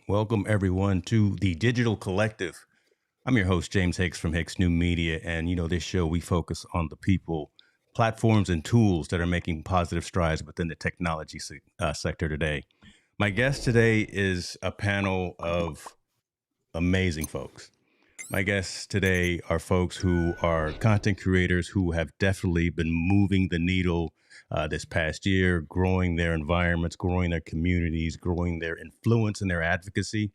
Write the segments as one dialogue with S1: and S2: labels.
S1: Welcome, everyone, to the Digital Collective. I'm your host, James Hicks from Hicks New Media. And, this show, we focus on the people, platforms, and tools that are making positive strides within the technology sector today. My guest today is a panel of amazing folks. My guests today are folks who are content creators who have definitely been moving the needle this past year, growing their environments, growing their communities, growing their influence and their advocacy.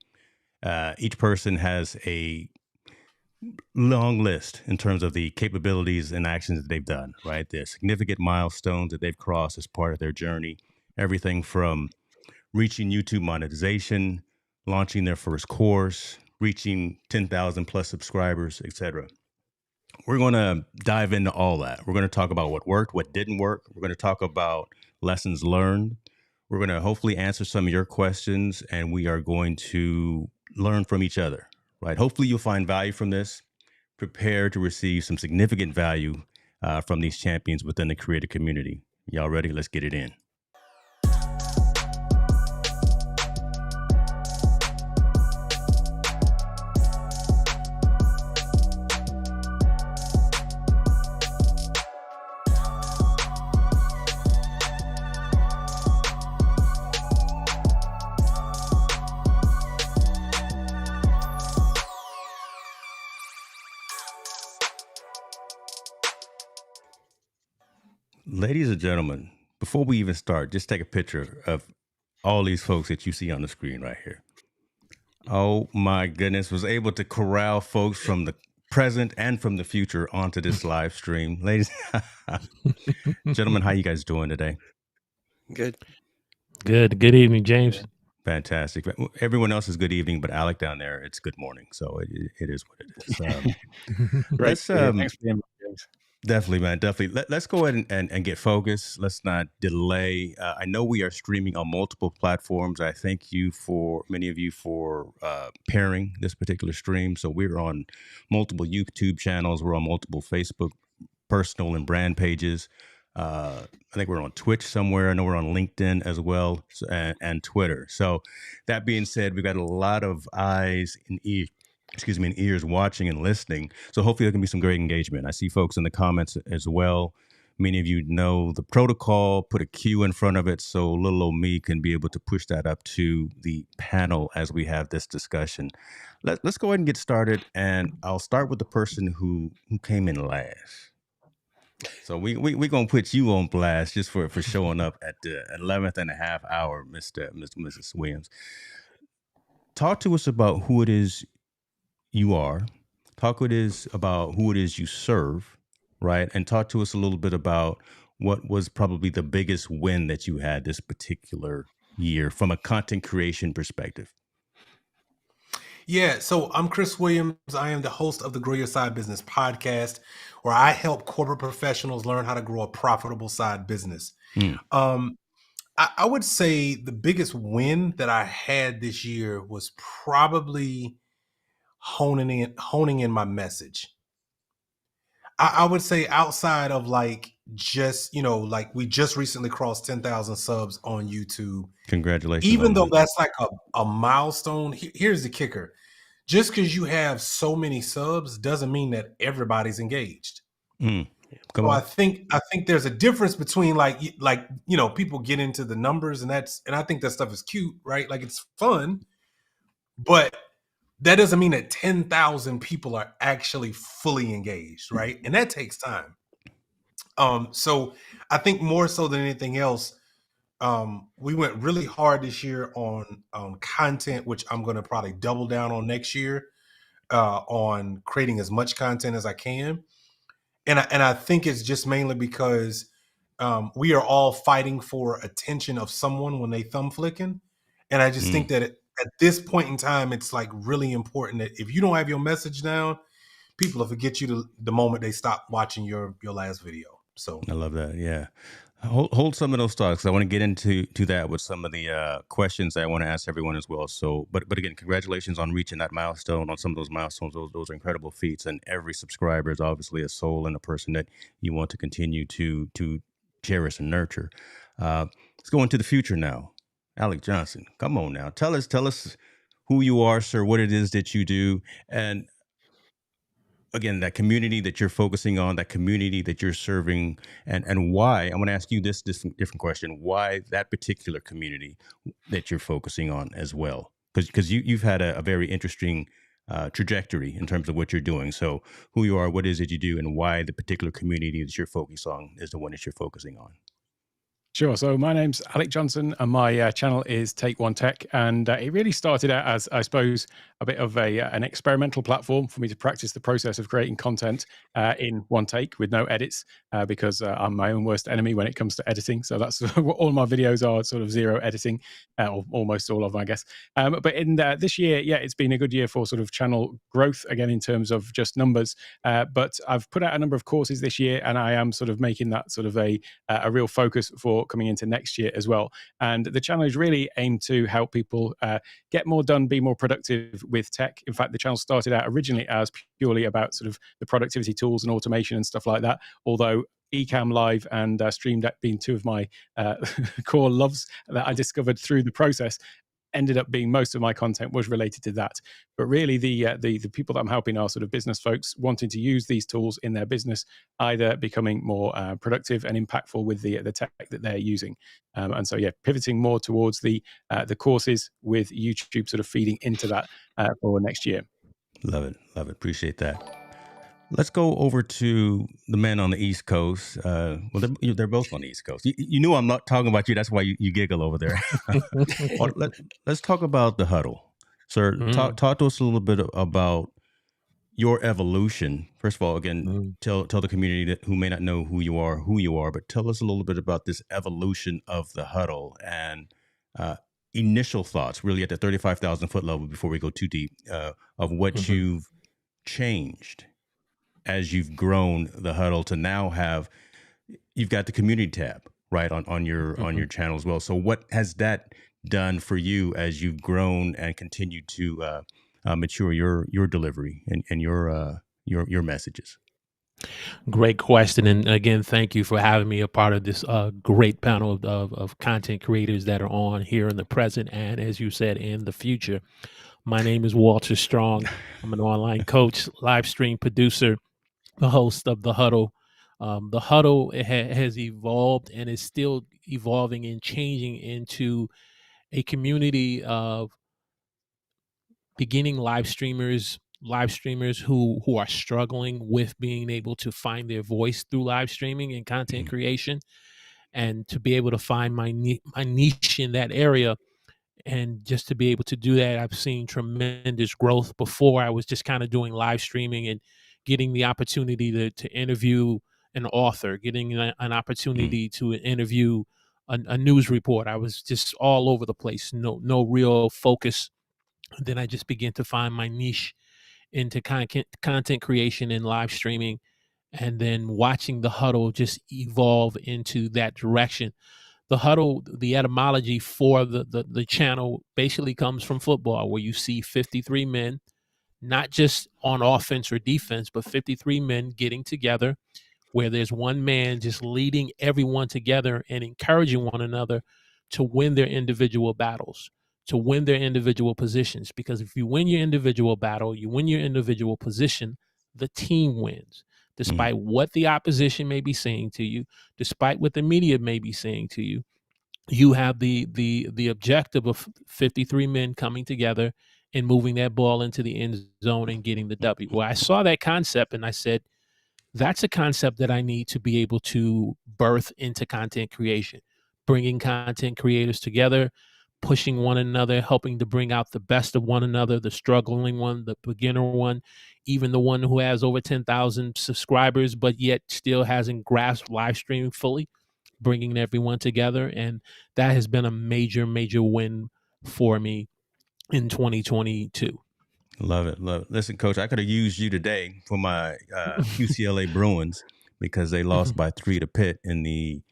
S1: Each person has a long list in terms of the capabilities and actions that they've done, right? The significant milestones that they've crossed as part of their journey. Everything from reaching YouTube monetization, launching their first course, reaching 10,000 plus subscribers, etc. We're going to dive into all that. We're going to talk about what worked, what didn't work. We're going to talk about lessons learned. We're going to hopefully answer some of your questions, and we are going to learn from each other, right? Hopefully you'll find value from this. Prepare to receive some significant value from these champions within the creator community. Y'all ready? Let's get it in. Ladies and gentlemen, before we even start, just take a picture of all these folks that you see on the screen right here. Oh my goodness, was able to corral folks from the present and from the future onto this live stream. Ladies, gentlemen, how you guys doing today?
S2: Good.
S3: Good evening, James.
S1: Fantastic. Everyone else is good evening, but Alec down there, it's good morning. So it is what it is.
S2: Thanks for the invite, James.
S1: Definitely, man. Definitely. Let's go ahead and get focused. Let's not delay. I know we are streaming on multiple platforms. I thank many of you for pairing this particular stream. So we're on multiple YouTube channels. We're on multiple Facebook personal and brand pages. I think we're on Twitch somewhere. I know we're on LinkedIn as well, and Twitter. So that being said, we've got a lot of eyes and ears watching and listening. So hopefully there can be some great engagement. I see folks in the comments as well. Many of you know the protocol, put a Q in front of it so little old me can be able to push that up to the panel as we have this discussion. Let's go ahead and get started. And I'll start with the person who came in last. So we going to put you on blast just for showing up at the 11th and a half hour, Mrs. Williams. Talk to us about who it is you are. Talk about who it is you serve, right? And talk to us a little bit about what was probably the biggest win that you had this particular year from a content creation perspective.
S4: Yeah, so I'm Chris Williams. I am the host of the Grow Your Side Business podcast, where I help corporate professionals learn how to grow a profitable side business. I would say the biggest win that I had this year was probably honing in my message. I would say outside of just, like we just recently crossed 10,000 subs on YouTube.
S1: Congratulations.
S4: Even though that's like a milestone, here's the kicker. Just because you have so many subs doesn't mean that everybody's engaged. So I think there's a difference between people get into the numbers and I think that stuff is cute, right? Like it's fun, but that doesn't mean that 10,000 people are actually fully engaged, right? And that takes time. So I think more so than anything else, we went really hard this year on content, which I'm going to probably double down on next year, on creating as much content as I can. And I think it's just mainly because we are all fighting for attention of someone when they thumb flicking. And I just think that at this point in time, it's like really important that if you don't have your message down, people will forget you the moment they stop watching your last video. So
S1: I love that. Yeah. Hold some of those thoughts. I want to get into that with some of the questions I want to ask everyone as well. So, but again, congratulations on reaching that milestone, on some of those milestones. Those are incredible feats, and every subscriber is obviously a soul and a person that you want to continue to cherish and nurture. Let's go into the future now. Alec Johnson, come on now, tell us who you are, sir, what it is that you do, and again, that community that you're focusing on, that community that you're serving, and why. I want to ask you this different question: why that particular community that you're focusing on as well? Because you've had a very interesting trajectory in terms of what you're doing. So, who you are, what is it you do, and why the particular community that you're focused on is the one that you're focusing on.
S2: Sure. So my name's Alec Johnson, and my channel is Take One Tech, and it really started out as, I suppose, a bit of an experimental platform for me to practice the process of creating content in one take with no edits, because I'm my own worst enemy when it comes to editing. So that's what all my videos are, sort of zero editing, or almost all of them, I guess. But in this year, yeah, it's been a good year for sort of channel growth, again, in terms of just numbers. But I've put out a number of courses this year, and I am sort of making that sort of a real focus for coming into next year as well. And the channel is really aimed to help people get more done, be more productive with tech. In fact, the channel started out originally as purely about sort of the productivity tools and automation and stuff like that, although Ecamm Live and Stream Deck being two of my core loves that I discovered through the process, ended up being most of my content was related to that. But really the people that I'm helping are sort of business folks wanting to use these tools in their business, either becoming more productive and impactful with the tech that they're using. And so, yeah, pivoting more towards the courses, with YouTube sort of feeding into that for next year.
S1: Love it. Appreciate that. Let's go over to the men on the East Coast. Well, they're both on the East Coast. You knew I'm not talking about you. That's why you giggle over there. Let's talk about the huddle. Sir, talk to us a little bit about your evolution. First of all, again, tell the community who may not know who you are, but tell us a little bit about this evolution of the huddle and initial thoughts, really at the 35,000 foot level, before we go too deep, of what you've changed as you've grown the huddle to now you've got the community tab right on your channel as well. So what has that done for you as you've grown and continued to mature your delivery and your messages?
S3: Great question. And again, thank you for having me a part of this great panel of content creators that are on here in the present and, as you said, in the future. My name is Walter Strong. I'm an online coach, live stream producer, the host of The Huddle. The Huddle has evolved and is still evolving and changing into a community of beginning live streamers who are struggling with being able to find their voice through live streaming and content creation, and to be able to find my niche in that area. And just to be able to do that, I've seen tremendous growth. Before, I was just kind of doing live streaming and getting the opportunity to interview an author, getting an opportunity to interview a news report. I was just all over the place, no real focus. Then I just began to find my niche into content creation and live streaming, and then watching the huddle just evolve into that direction. The huddle, the etymology for the channel basically comes from football, where you see 53 men, not just on offense or defense, but 53 men getting together, where there's one man just leading everyone together and encouraging one another to win their individual battles, to win their individual positions. Because if you win your individual battle, you win your individual position, the team wins. Despite what the opposition may be saying to you, despite what the media may be saying to you, you have the objective of 53 men coming together and moving that ball into the end zone and getting the W. Well, I saw that concept and I said, that's a concept that I need to be able to birth into content creation, bringing content creators together, pushing one another, helping to bring out the best of one another, the struggling one, the beginner one, even the one who has over 10,000 subscribers, but yet still hasn't grasped live streaming fully, bringing everyone together. And that has been a major, major win for me in 2022.
S1: Love it. Listen, Coach, I could have used you today for my UCLA Bruins, because they lost by 3 to Pitt in the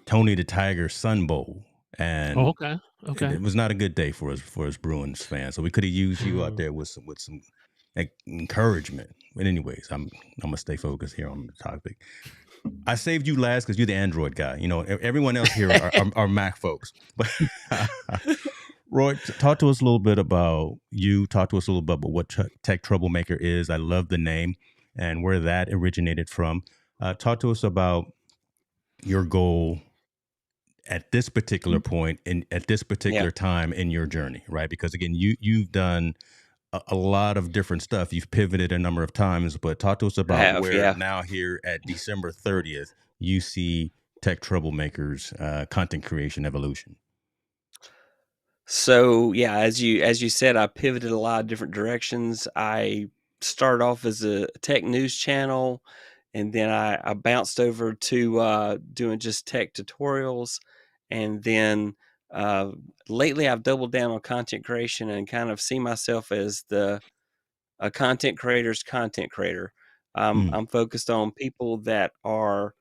S1: Tony the Tiger Sun Bowl. And
S3: okay.
S1: It was not a good day for us Bruins fans. So we could have used you out there with some encouragement. But anyways, I'm gonna stay focused here on the topic. I saved you last because you're the Android guy. You know, everyone else here are Mac folks. But Roy, talk to us a little bit about you. Talk to us a little bit about what Tech Troublemaker is. I love the name and where that originated from. Talk to us about your goal at this particular point and at this particular time in your journey, right? Because again, you've done a lot of different stuff. You've pivoted a number of times, but talk to us about where now here at December 30th, you see Tech Troublemakers content creation evolution.
S5: So yeah, as you said, I pivoted a lot of different directions. I started off as a tech news channel, and then I bounced over to doing just tech tutorials, and then lately I've doubled down on content creation and kind of see myself as a content creator's content creator. I'm focused on people that are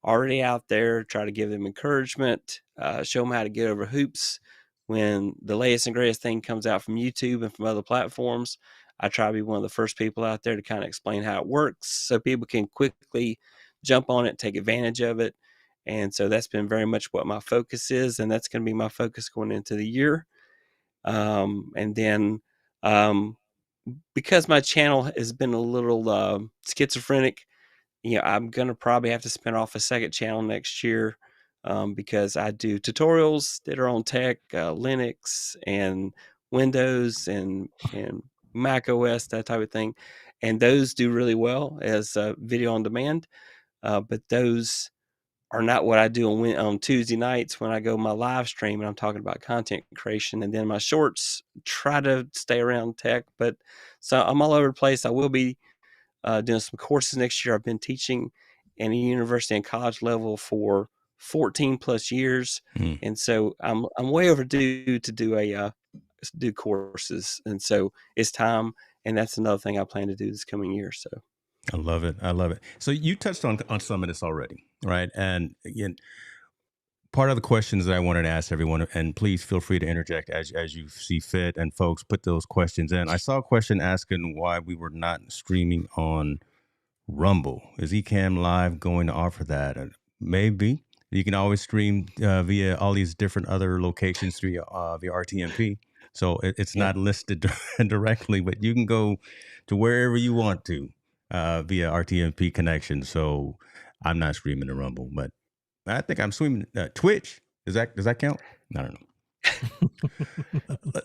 S5: already out there, try to give them encouragement, show them how to get over hoops. When the latest and greatest thing comes out from YouTube and from other platforms, I try to be one of the first people out there to kind of explain how it works so people can quickly jump on it, take advantage of it. And so that's been very much what my focus is, and that's going to be my focus going into the year. And then because my channel has been a little schizophrenic, I'm going to probably have to spin off a second channel next year because I do tutorials that are on tech, Linux and Windows and Mac OS, that type of thing. And those do really well as video on demand. But those are not what I do on Tuesday nights when I go my live stream and I'm talking about content creation. And then my shorts try to stay around tech. But so I'm all over the place. I will be doing some courses next year. I've been teaching in a university and college level for 14 plus years, and so I'm way overdue to do courses, and so it's time. And that's another thing I plan to do this coming year. So
S1: I love it. I love it. So you touched on some of this already, right? And again, part of the questions that I wanted to ask everyone, and please feel free to interject as you see fit, and folks, put those questions in. I saw a question asking why we were not streaming on Rumble. Is Ecamm Live going to offer that? Maybe. You can always stream via all these different other locations via RTMP. So it's not listed directly, but you can go to wherever you want to via RTMP connection. So I'm not streaming to Rumble, but I think I'm streaming Twitch. Does that count? I don't know.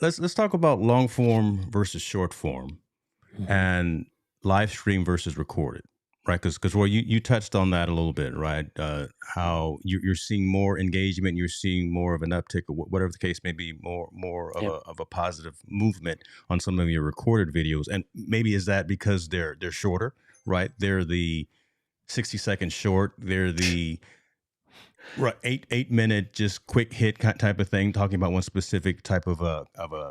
S1: Let's talk about long form versus short form, and live stream versus recorded. Right, because Roy, you touched on that a little bit, right? How you're seeing more engagement, you're seeing more of an uptick, or whatever the case may be, more of a positive movement on some of your recorded videos. And maybe is that because they're shorter, right? They're the 60-second short. They're the 8-minute just quick hit type of thing, talking about one specific type of a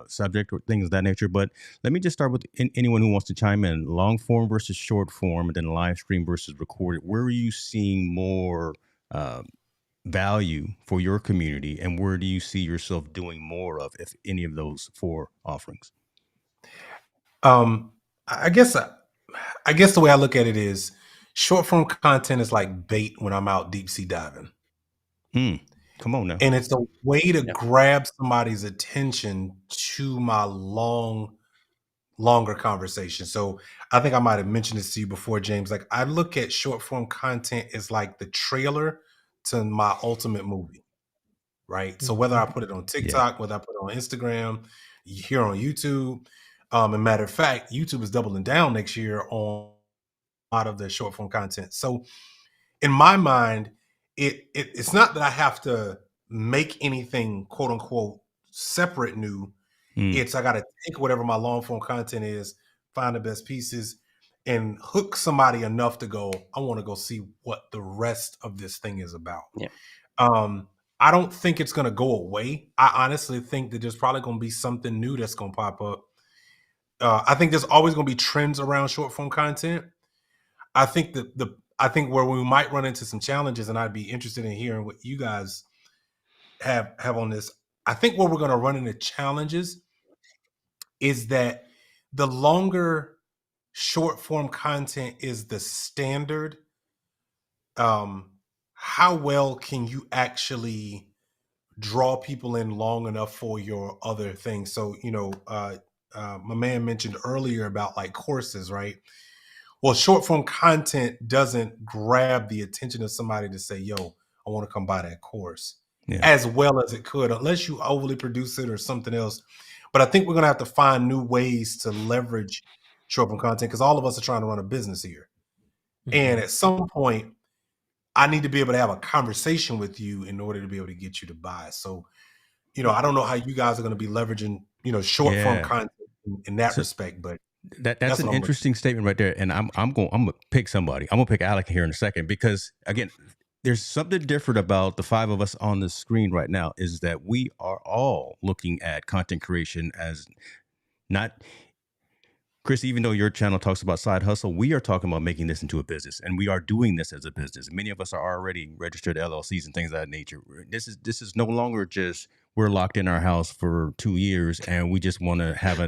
S1: subject or things of that nature. But let me just start with anyone who wants to chime in. Long form versus short form, and then live stream versus recorded. Where are you seeing more value for your community, and where do you see yourself doing more of, if any of those four offerings?
S4: I guess the way I look at it is short form content is like bait when I'm out deep sea diving.
S1: Come on now.
S4: And it's a way to grab somebody's attention to my longer conversation. So I think I might have mentioned this to you before, James. Like, I look at short form content as like the trailer to my ultimate movie, right? So whether I put it on TikTok, whether I put it on Instagram, here on YouTube, and matter of fact, YouTube is doubling down next year on a lot of the short form content. So in my mind, it's not that I have to make anything quote unquote separate new. It's I got to take whatever my long form content is, find the best pieces, and hook somebody enough to go, I want to go see what the rest of this thing is about. I don't think it's going to go away. I honestly think that there's probably going to be something new that's going to pop up. I think there's always going to be trends around short form content. I think I think where we might run into some challenges, and I'd be interested in hearing what you guys have on this. I think where we're going to run into challenges is that the longer short form content is the standard, how well can you actually draw people in long enough for your other things. So, my man mentioned earlier about like courses, right? Well, short form content doesn't grab the attention of somebody to say, yo, I want to come buy that course as well as it could, unless you overly produce it or something else. But I think we're going to have to find new ways to leverage short form content because all of us are trying to run a business here. Mm-hmm. And at some point, I need to be able to have a conversation with you in order to be able to get you to buy. So, I don't know how you guys are going to be leveraging, short form content in that respect, but
S1: that's an interesting statement right there. And I'm gonna pick somebody. I'm gonna pick Alec here in a second because again, there's something different about the five of us on the screen right now is that we are all looking at content creation as not, Chris, even though your channel talks about side hustle, we are talking about making this into a business, and we are doing this as a business. Many of us are already registered LLCs and things of that nature. This is no longer just we're locked in our house for 2 years and we just want to have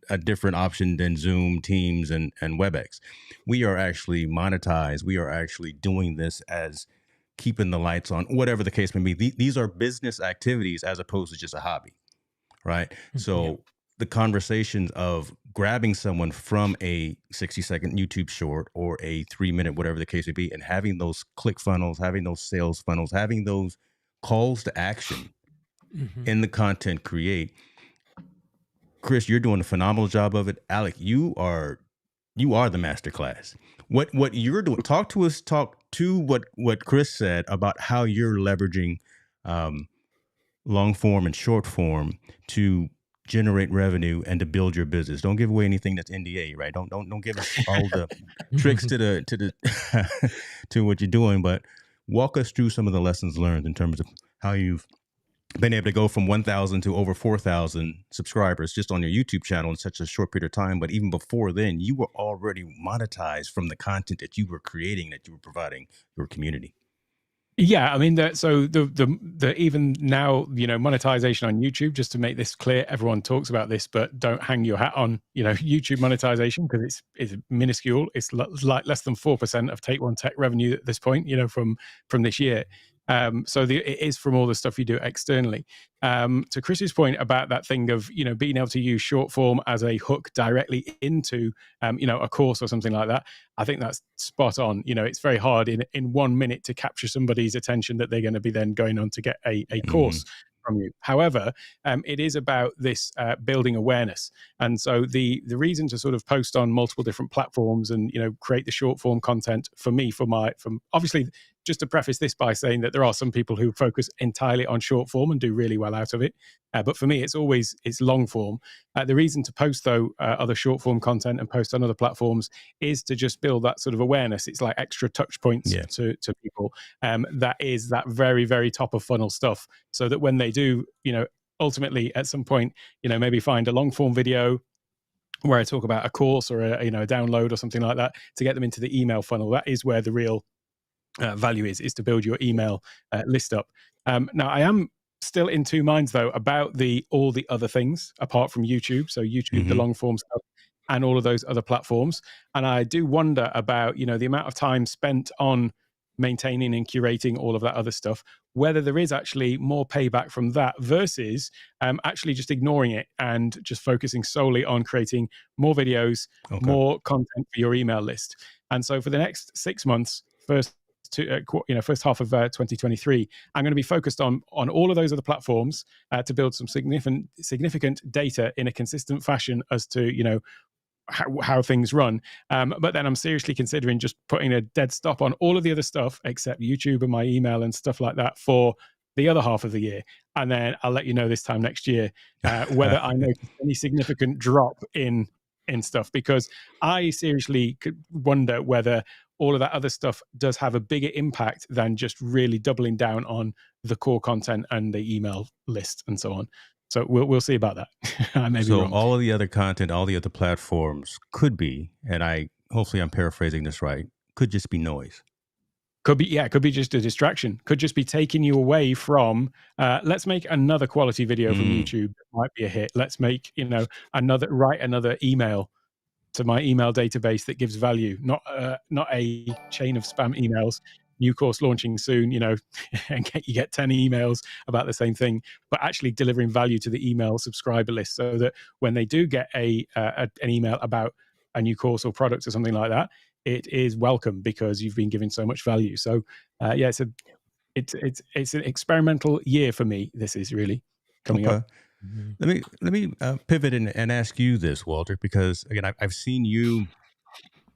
S1: a different option than Zoom, Teams, and WebEx. We are actually monetized. We are actually doing this as keeping the lights on, whatever the case may be. These are business activities as opposed to just a hobby, right? So the conversations of grabbing someone from a 60-second YouTube short or a 3-minute, whatever the case may be, and having those click funnels, having those sales funnels, having those calls to action in the content create. Chris, you're doing a phenomenal job of it. Alec, you are the masterclass. What you're doing, talk to what Chris said about how you're leveraging long form and short form to generate revenue and to build your business. Don't give away anything that's NDA, right? Don't give us all the tricks to the to what you're doing, but walk us through some of the lessons learned in terms of how you've been able to go from 1,000 to over 4,000 subscribers just on your YouTube channel in such a short period of time. But even before then, you were already monetized from the content that you were creating, that you were providing your community.
S2: Yeah, I mean, so the even now, monetization on YouTube, just to make this clear, everyone talks about this, but don't hang your hat on, YouTube monetization because it's minuscule. It's like less than 4% of Take One Tech revenue at this point, from this year. So it is from all the stuff you do externally. To Chris's point about that thing of, being able to use short form as a hook directly into, a course or something like that. I think that's spot on. It's very hard in 1 minute to capture somebody's attention that they're going to be then going on to get a course from you. However, it is about this building awareness. And so the reason to sort of post on multiple different platforms and, create the short form content for me, from obviously, just to preface this by saying that there are some people who focus entirely on short form and do really well out of it. But for me, it's long form. The reason to post, though, other short form content and post on other platforms is to just build that sort of awareness. It's like extra touch points to people. That is that very, very top of funnel stuff, so that when they do, ultimately at some point, maybe find a long form video where I talk about a course or a download or something like that, to get them into the email funnel. That is where the real value is to build your email list up. Now, I am still in two minds, though, about all the other things apart from YouTube. So YouTube, the long form stuff, and all of those other platforms. And I do wonder about, the amount of time spent on maintaining and curating all of that other stuff, whether there is actually more payback from that versus actually just ignoring it and just focusing solely on creating more videos, more content for your email list. And so for the next 6 months, first half of 2023, I'm going to be focused on all of those other platforms to build some significant data in a consistent fashion as to how things run. But then I'm seriously considering just putting a dead stop on all of the other stuff except YouTube and my email and stuff like that for the other half of the year. And then I'll let you know this time next year whether I notice any significant drop in stuff, because I seriously could wonder whether all of that other stuff does have a bigger impact than just really doubling down on the core content and the email list and so on. So we'll see about that. I may be wrong.
S1: All of the other content, all the other platforms could be, and hopefully I'm paraphrasing this right, could just be noise.
S2: Could be just a distraction. Could just be taking you away from, let's make another quality video from YouTube that might be a hit. Let's make, write another email to my email database that gives value, not a chain of spam emails new course launching soon, and you get 10 emails about the same thing, but actually delivering value to the email subscriber list, so that when they do get an email about a new course or product or something like that, it is welcome because you've been giving so much value. So it's an experimental year for me. This is really coming up.
S1: Let me pivot and ask you this, Walter, because again, I've seen you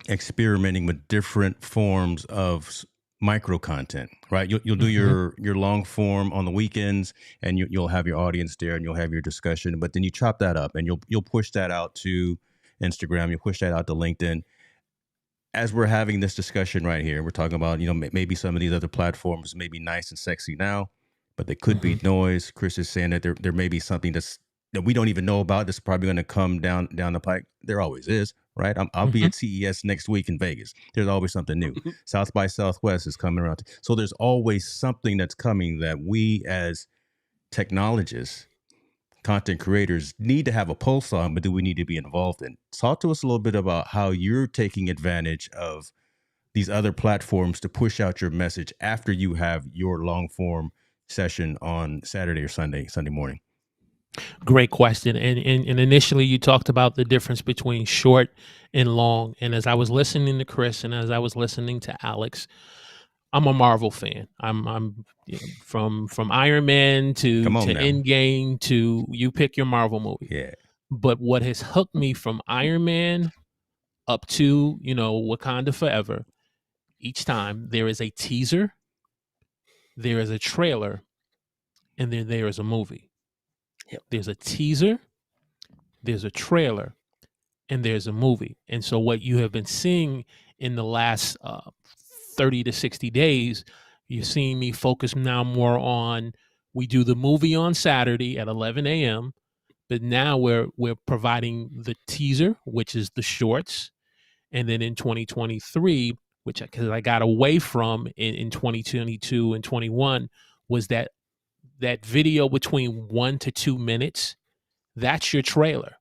S1: experimenting with different forms of micro content, right? You'll do your long form on the weekends, and you'll have your audience there, and you'll have your discussion. But then you chop that up, and you'll push that out to Instagram. You'll push that out to LinkedIn. As we're having this discussion right here, we're talking about maybe some of these other platforms may be nice and sexy now, but they could be noise. Chris is saying that there may be something that we don't even know about that's probably going to come down the pike. There always is, right? I'll be at CES next week in Vegas. There's always something new. South by Southwest is coming around. So there's always something that's coming that we as technologists, content creators, need to have a pulse on, but do we need to be involved in? Talk to us a little bit about how you're taking advantage of these other platforms to push out your message after you have your long form session on Saturday or Sunday morning.
S3: Great question. And initially you talked about the difference between short and long. And as I was listening to Chris and as I was listening to Alex, I'm a Marvel fan. I'm from Iron Man to Endgame to you pick your Marvel movie.
S1: Yeah.
S3: But what has hooked me from Iron Man up to, Wakanda Forever, each time there is a teaser, there is a trailer, and then there is a movie.
S5: Yep.
S3: There's a teaser, there's a trailer, and there's a movie. And so what you have been seeing in the last 30 to 60 days, you're seeing me focus now more on, we do the movie on Saturday at 11 a.m., but now we're providing the teaser, which is the shorts. And then in 2023, because I got away from in 2022 and 21, was that video between 1 to 2 minutes, that's your trailer.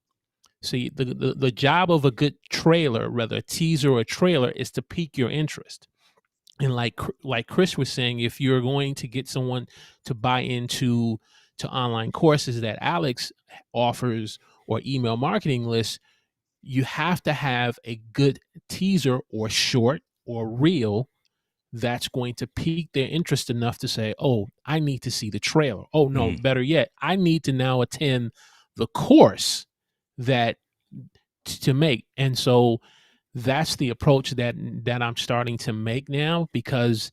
S3: See, the job of a good trailer, whether a teaser or a trailer, is to pique your interest. And like Chris was saying, if you're going to get someone to buy into online courses that Alex offers or email marketing lists, you have to have a good teaser or short or reel that's going to pique their interest enough to say, oh, I need to see the trailer. Oh, no, better yet, I need to now attend the course to make. And so that's the approach that I'm starting to make now, because,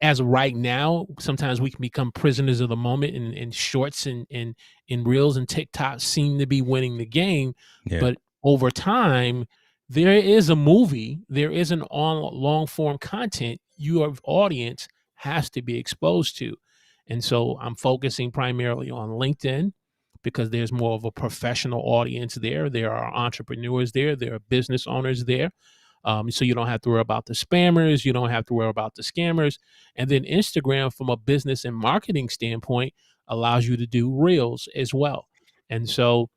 S3: as of right now, sometimes we can become prisoners of the moment, and shorts and reels and TikTok seem to be winning the game. Yeah. But over time, there is a movie, there is an long form content your audience has to be exposed to. And so I'm focusing primarily on LinkedIn because there's more of a professional audience there. There are entrepreneurs there. There are business owners there. So you don't have to worry about the spammers. You don't have to worry about the scammers. And then Instagram, from a business and marketing standpoint, allows you to do reels as well. And so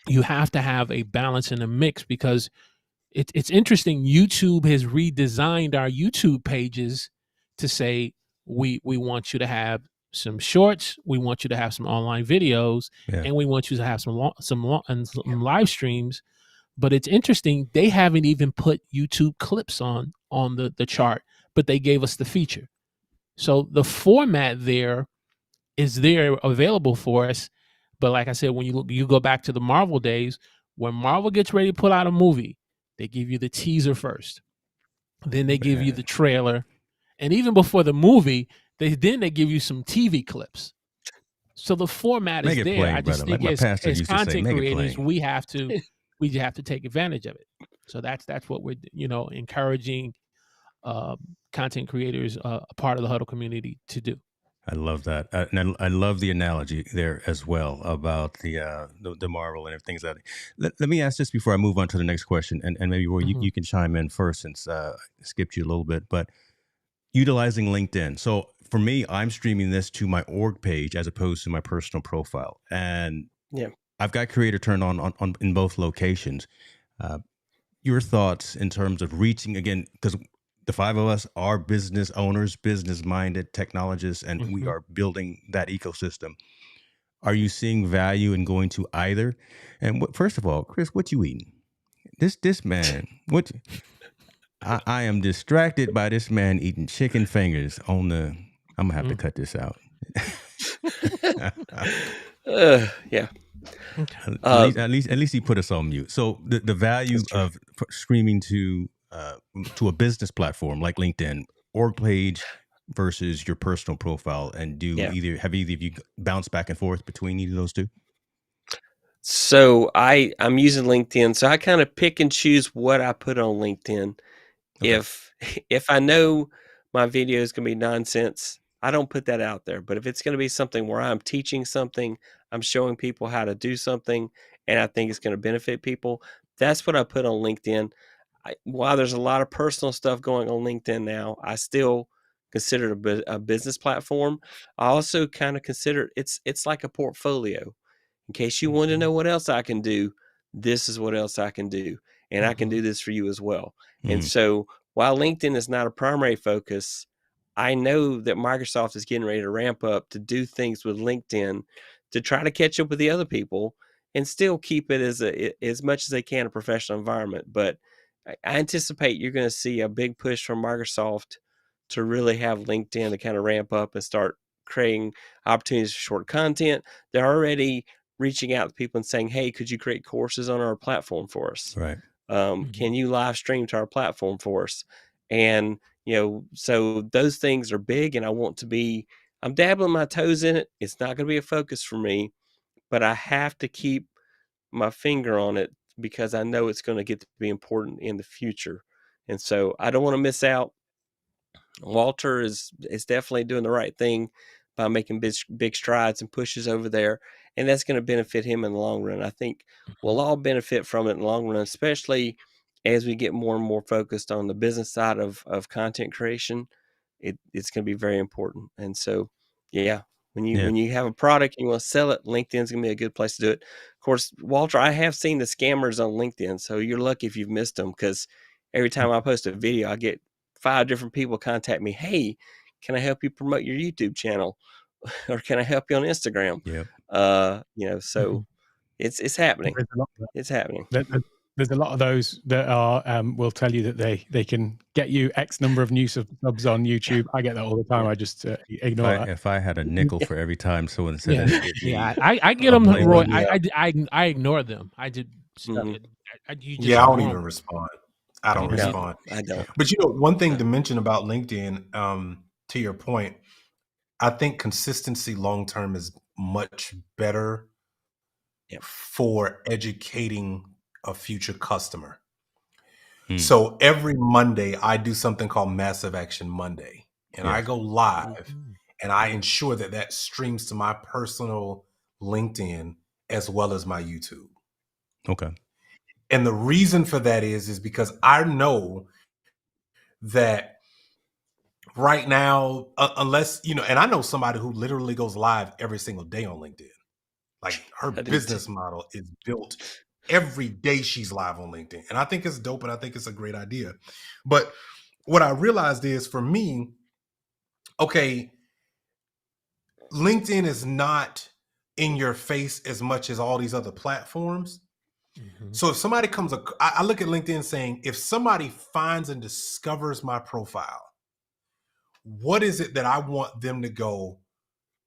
S3: you have to have a balance and a mix, because it's interesting. YouTube has redesigned our YouTube pages to say, we want you to have some shorts, we want you to have some online videos, and we want you to have some live streams. But it's interesting, they haven't even put YouTube clips on the chart, but they gave us the feature. So the format there is there available for us. But like I said, when you go back to the Marvel days, when Marvel gets ready to put out a movie, they give you the teaser first. Then they give you the trailer. And even before the movie, they give you some TV clips. So the format is there.
S1: Plain,
S3: I just
S1: brother.
S3: think as content creators,
S1: plain.
S3: we have to take advantage of it. So that's what we're encouraging content creators, a part of the Huddle community, to do.
S1: I love that, and I love the analogy there as well about the Marvel and everything. Let me ask this before I move on to the next question, and maybe Roy, you can chime in first, since I skipped you a little bit. But utilizing LinkedIn. So for me, I'm streaming this to my org page as opposed to my personal profile, and I've got Creator turned on in both locations. Your thoughts in terms of reaching, again, because the five of us are business owners, business minded technologists, and we are building that ecosystem. Are you seeing value in going to either? And first of all, Chris, what you eating? This man, what? I am distracted by this man eating chicken fingers on the. I'm gonna have to cut this out.
S5: Yeah.
S1: At least he put us on mute. So the value of streaming to a business platform like LinkedIn, org page versus your personal profile, and have either of you bounced back and forth between either of those two?
S5: So I'm using LinkedIn, so I kind of pick and choose what I put on LinkedIn. Okay. If I know my video is going to be nonsense, I don't put that out there. But if it's going to be something where I'm teaching something, I'm showing people how to do something, and I think it's going to benefit people, that's what I put on LinkedIn. While there's a lot of personal stuff going on LinkedIn now, I still consider it a business platform. I also kind of consider it's like a portfolio. In case you want to know what else I can do, this is what else I can do. And I can do this for you as well. And so while LinkedIn is not a primary focus, I know that Microsoft is getting ready to ramp up to do things with LinkedIn to try to catch up with the other people and still keep it as much as they can a professional environment. But I anticipate you're going to see a big push from Microsoft to really have LinkedIn to kind of ramp up and start creating opportunities for short content. They're already reaching out to people and saying, hey, could you create courses on our platform for us?
S1: Right.
S5: Can you live stream to our platform for us? And, so those things are big, and I'm dabbling my toes in it. It's not going to be a focus for me, but I have to keep my finger on it because I know it's going to get to be important in the future. And so I don't want to miss out. Walter is definitely doing the right thing by making big strides and pushes over there, and that's going to benefit him in the long run. I think we'll all benefit from it in the long run, especially as we get more and more focused on the business side of content creation. It's going to be very important. And so, when you have a product and you want to sell it, LinkedIn's going to be a good place to do it. Of course, Walter, I have seen the scammers on LinkedIn, so you're lucky if you've missed them, because every time I post a video, I get 5 different people contact me. Hey, can I help you promote your YouTube channel? Or can I help you on Instagram?
S1: Yeah.
S5: So it's happening. It's happening.
S2: There's a lot of those that are will tell you that they can get you X number of new subs on YouTube. I get that all the time. I just ignore that.
S1: If I had a nickel for every time someone said
S3: I get them, Roy. I ignore them. I did.
S4: I don't even respond. I don't respond.
S5: I don't.
S4: But one thing to mention about LinkedIn, to your point, I think consistency long term is much better for educating a future customer. So every Monday, I do something called Massive Action Monday, and I go live, and I ensure that streams to my personal LinkedIn as well as my YouTube.
S1: Okay.
S4: And the reason for that is because I know that right now, unless, and I know somebody who literally goes live every single day on LinkedIn. Like her business model is built every day she's live on LinkedIn. And I think it's dope, and I think it's a great idea. But what I realized is, for me, okay, LinkedIn is not in your face as much as all these other platforms. So if somebody I look at LinkedIn saying, if somebody finds and discovers my profile, what is it that I want them to go?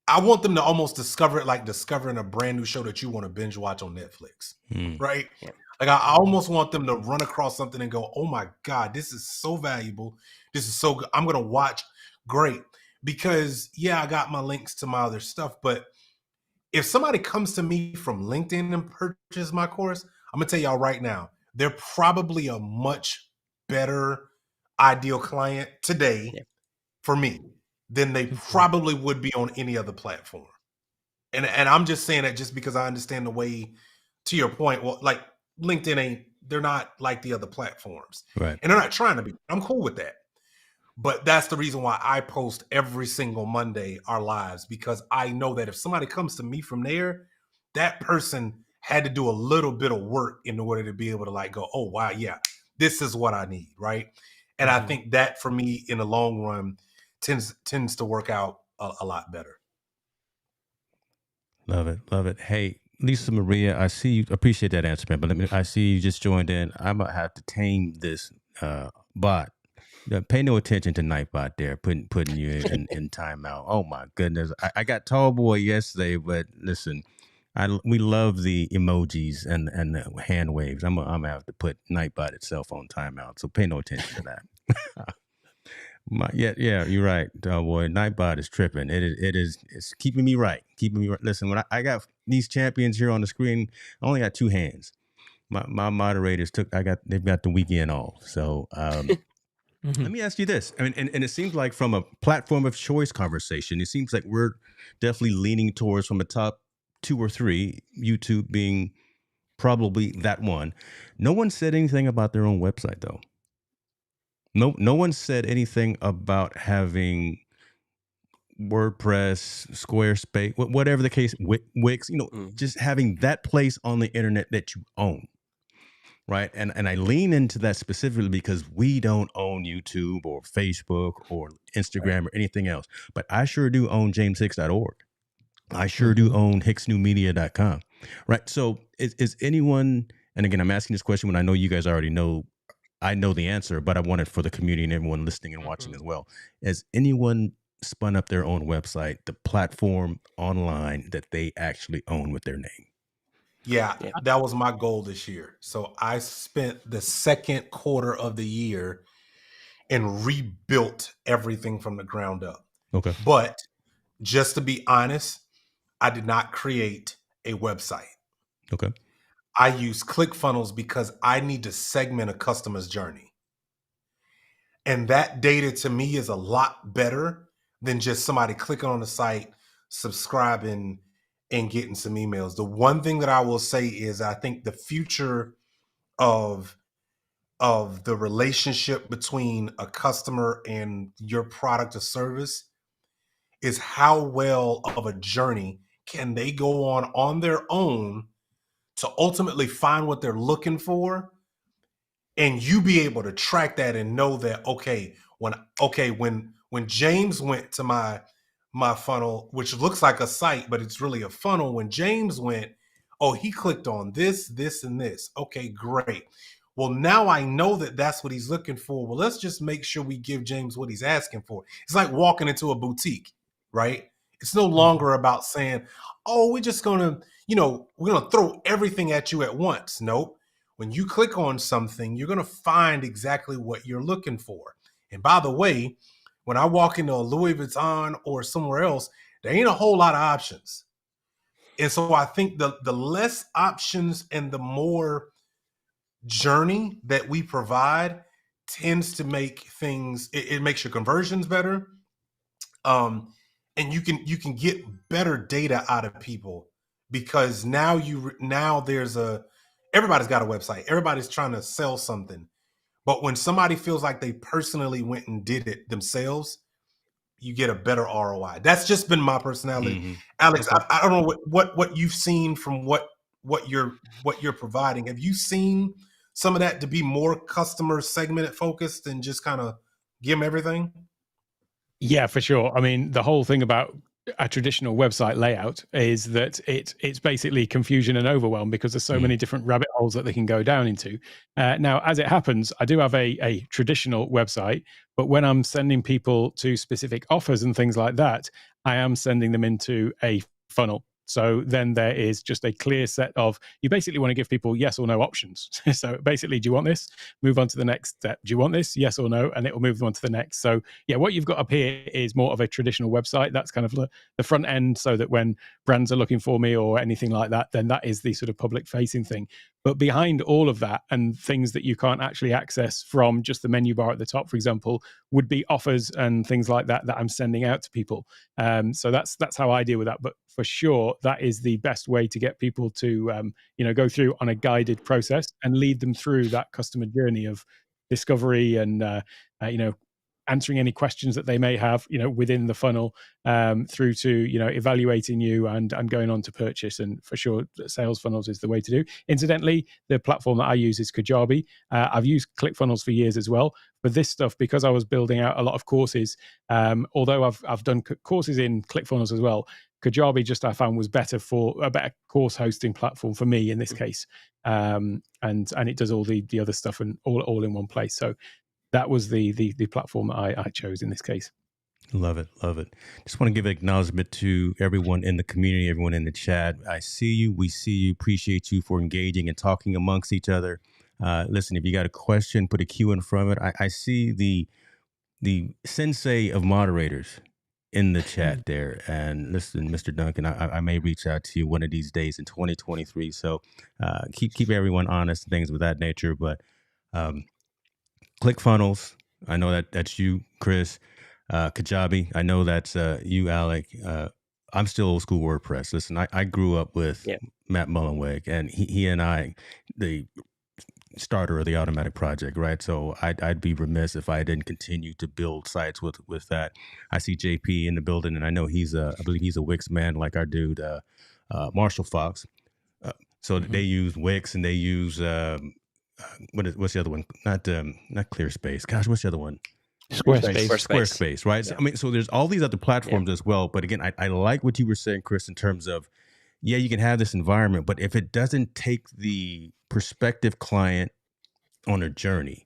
S4: I want them to almost discover it like discovering a brand new show that you want to binge watch on Netflix, right? Yeah. Like I almost want them to run across something and go, oh my God, this is so valuable. This is so good. I'm going to watch. Great. Because I got my links to my other stuff. But if somebody comes to me from LinkedIn and purchases my course, I'm going to tell y'all right now, they're probably a much better ideal client today for me than they probably would be on any other platform. And I'm just saying that just because I understand the way, to your point, well, like LinkedIn they're not like the other platforms.
S1: Right.
S4: And they're not trying to be. I'm cool with that. But that's the reason why I post every single Monday our lives, because I know that if somebody comes to me from there, that person had to do a little bit of work in order to be able to go, oh, wow, yeah, this is what I need, right? And I think that for me in the long run tends to work out a lot better.
S1: Love it. Love it. Hey, Lisa Maria, I see you. Appreciate that answer, man. But I see you just joined in. I'm going to have to tame this bot. Pay no attention to Nightbot there, putting you in timeout. Oh, my goodness. I got Tall Boy yesterday, but listen, we love the emojis and the hand waves. I'm gonna have to put Nightbot itself on timeout, so pay no attention to that. Yeah, you're right, boy. Nightbot is tripping. It's keeping me right. Listen, when I got these champions here on the screen, I only got two hands. My moderators they've got the weekend off. So let me ask you this. I mean, and it seems like from a platform of choice conversation, it seems like we're definitely leaning towards from a top 2 or 3, YouTube being probably that one. No one said anything about their own website though. No one said anything about having WordPress, Squarespace, whatever the case, Wix, just having that place on the internet that you own. Right. And I lean into that specifically because we don't own YouTube or Facebook or Instagram or anything else. But I sure do own jameshicks.org. I sure do own hicksnewmedia.com. Right. So is anyone, and again, I'm asking this question when I know you guys already know, I know the answer, but I want it for the community and everyone listening and watching as well. Has anyone spun up their own website, the platform online that they actually own with their name?
S4: Yeah, that was my goal this year. So I spent the second quarter of the year and rebuilt everything from the ground up.
S1: Okay.
S4: But just to be honest, I did not create a website.
S1: Okay.
S4: I use ClickFunnels because I need to segment a customer's journey. And that data to me is a lot better than just somebody clicking on the site, subscribing, and getting some emails. The one thing that I will say is I think the future of the relationship between a customer and your product or service is how well of a journey can they go on their own to ultimately find what they're looking for, and you be able to track that and know that when James went to my funnel, which looks like a site but it's really a funnel, when James went, he clicked on this, and this. Okay, great. Well, now I know that that's what he's looking for. Well, let's just make sure we give James what he's asking for. It's like walking into a boutique, right? It's no longer about saying, we're just gonna, we're gonna throw everything at you at once. Nope. When you click on something, you're gonna find exactly what you're looking for. And by the way, when I walk into a Louis Vuitton or somewhere else, there ain't a whole lot of options. And so I think the less options and the more journey that we provide tends to make things, it makes your conversions better. And you can get better data out of people because now everybody's got a website. Everybody's trying to sell something. But when somebody feels like they personally went and did it themselves, you get a better ROI. That's just been my personality. Mm-hmm. Alex, okay. I don't know what you've seen from what you're providing. Have you seen some of that to be more customer segmented focused and just kind of give them everything?
S2: Yeah, for sure. I mean, the whole thing about a traditional website layout is that it's basically confusion and overwhelm because there's so many different rabbit holes that they can go down into. Now, as it happens, I do have a traditional website, but when I'm sending people to specific offers and things like that, I am sending them into a funnel. So then there is just a clear set of, you basically want to give people yes or no options. So basically, do you want this? Move on to the next step. Do you want this? Yes or no? And it will move on to the next. So yeah, what you've got up here is more of a traditional website. That's kind of the front end, so that when brands are looking for me or anything like that, then that is the sort of public facing thing. But behind all of that and things that you can't actually access from just the menu bar at the top, for example, would be offers and things like that I'm sending out to people. So that's how I deal with that. But for sure, that is the best way to get people to go through on a guided process and lead them through that customer journey of discovery and answering any questions that they may have, within the funnel, through to, evaluating you and going on to purchase. And for sure, sales funnels is the way to do. Incidentally, the platform that I use is Kajabi. I've used ClickFunnels for years as well. But this stuff, because I was building out a lot of courses, although I've done courses in ClickFunnels as well, Kajabi I found was a better course hosting platform for me in this case. And it does all the other stuff and all in one place. So that was the platform that I chose in this case.
S1: Love it. Love it. Just want to give an acknowledgement to everyone in the community, everyone in the chat. I see you. We see you. Appreciate you for engaging and talking amongst each other. Listen, if you got a question, put a Q in front of it. I see the sensei of moderators in the chat there. And listen, Mr. Duncan, I may reach out to you one of these days in 2023. So keep everyone honest and things of that nature. But ClickFunnels, I know that's you, Chris. Kajabi, I know that's you, Alec. I'm still old school WordPress. Listen, I grew up with Matt Mullenweg, and he and I, the starter of the Automatic Project, right? So I'd be remiss if I didn't continue to build sites with that. I see JP in the building, and I know I believe he's a Wix man, like our dude Marshall Fox. So they use Wix, and they use what's the other one? Not ClearSpace. Gosh, what's the other one? Squarespace, right?
S5: Yeah.
S1: So there's all these other platforms as well. But again, I like what you were saying, Chris, in terms of, you can have this environment, but if it doesn't take the prospective client on a journey,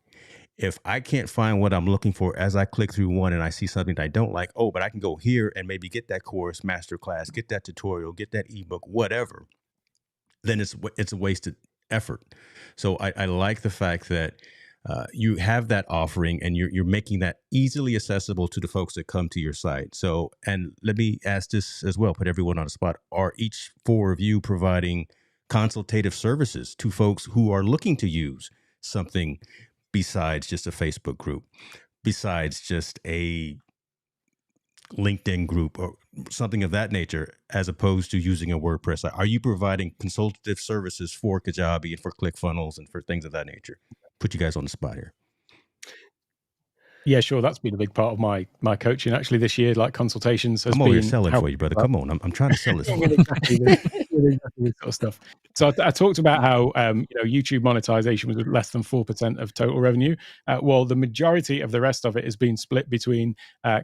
S1: if I can't find what I'm looking for as I click through one and I see something that I don't like, but I can go here and maybe get that course, masterclass, get that tutorial, get that ebook, whatever, then it's a wasted effort. So I like the fact that you have that offering and you're making that easily accessible to the folks that come to your site. So, and let me ask this as well, put everyone on the spot. Are each four of you providing consultative services to folks who are looking to use something besides just a Facebook group, besides just a LinkedIn group or something of that nature, as opposed to using a WordPress site? Are you providing consultative services for Kajabi and for ClickFunnels and for things of that nature? Put you guys on the spot here.
S2: Yeah, sure. That's been a big part of my coaching actually this year. Like consultations has
S1: I'm
S2: been.
S1: over here selling for you, brother. Come on, I'm trying to sell this.
S2: exactly this sort of stuff. So I talked about how YouTube monetization was less than 4% of total revenue. Well, the majority of the rest of it has been split between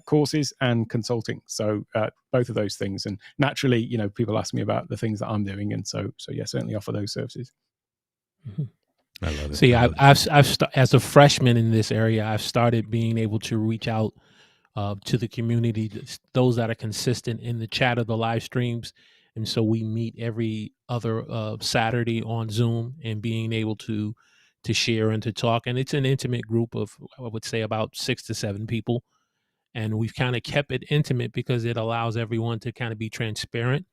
S2: courses and consulting. So both of those things, and naturally, people ask me about the things that I'm doing, and so yeah, certainly offer those services.
S3: Mm-hmm.
S1: I love it.
S3: See, I've as a freshman in this area, I've started being able to reach out to the community, those that are consistent in the chat of the live streams. And so we meet every other Saturday on Zoom and being able to share and to talk. And it's an intimate group of, I would say, about 6 to 7 people. And we've kind of kept it intimate because it allows everyone to kind of be transparent,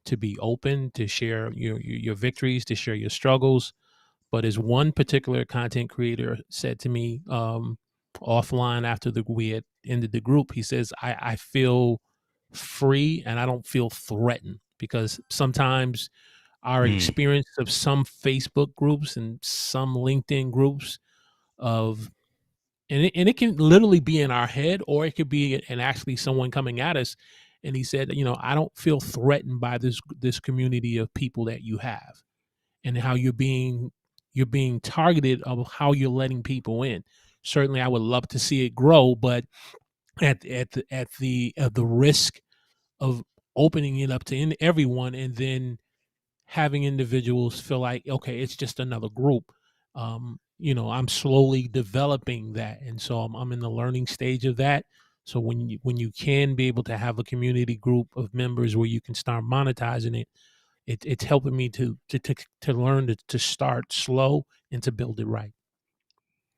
S3: to be open, to share your victories, to share your struggles. But as one particular content creator said to me offline after we had ended the group, he says, I feel free and I don't feel threatened, because sometimes our experience of some Facebook groups and some LinkedIn groups and it can literally be in our head, or it could be and actually someone coming at us. And he said, I don't feel threatened by this community of people that you have, and how you're being targeted of how you're letting people in. Certainly, I would love to see it grow, but at the risk of opening it up to everyone, and then having individuals feel like, okay, it's just another group. I'm slowly developing that, and so I'm in the learning stage of that. So when you can be able to have a community group of members where you can start monetizing it, it's helping me to learn to start slow and to build it right.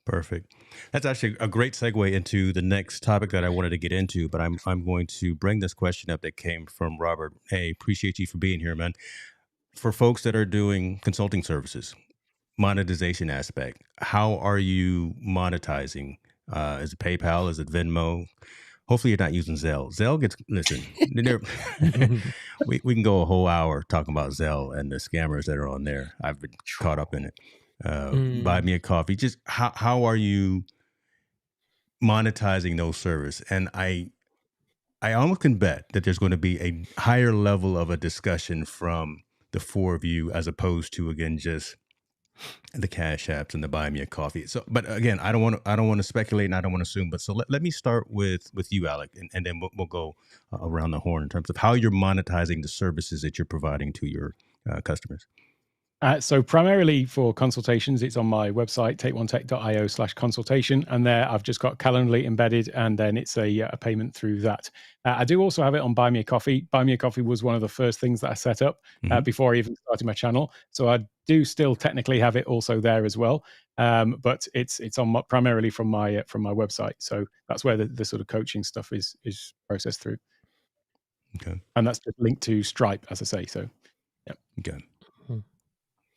S1: Perfect. That's actually a great segue into the next topic that I wanted to get into, but I'm going to bring this question up that came from Robert. Hey, appreciate you for being here, man. For folks that are doing consulting services, monetization aspect, how are you monetizing? Is it PayPal? Is it Venmo? Hopefully you're not using Zelle. Zelle gets, listen, we can go a whole hour talking about Zelle and the scammers that are on there. I've been caught up in it. Buy me a coffee. Just how are you monetizing those services. And I almost can bet that there's going to be a higher level of a discussion from the four of you as opposed to, again, just the Cash Apps and the Buy Me a Coffee. So, but again, I don't want to speculate and I don't want to assume. But so let me start with you, Alec, and then we'll go around the horn in terms of how you're monetizing the services that you're providing to your customers.
S2: So primarily for consultations, it's on my website, takeonetech.io/consultation. And there I've just got Calendly embedded, and then it's a payment through that. I do also have it on Buy Me a Coffee. Buy Me a Coffee was one of the first things that I set up before I even started my channel. So I do still technically have it also there as well. But it's on primarily from my website. So that's where the sort of coaching stuff is processed through.
S1: Okay.
S2: And that's just linked to Stripe, as I say. So, yeah.
S1: Okay.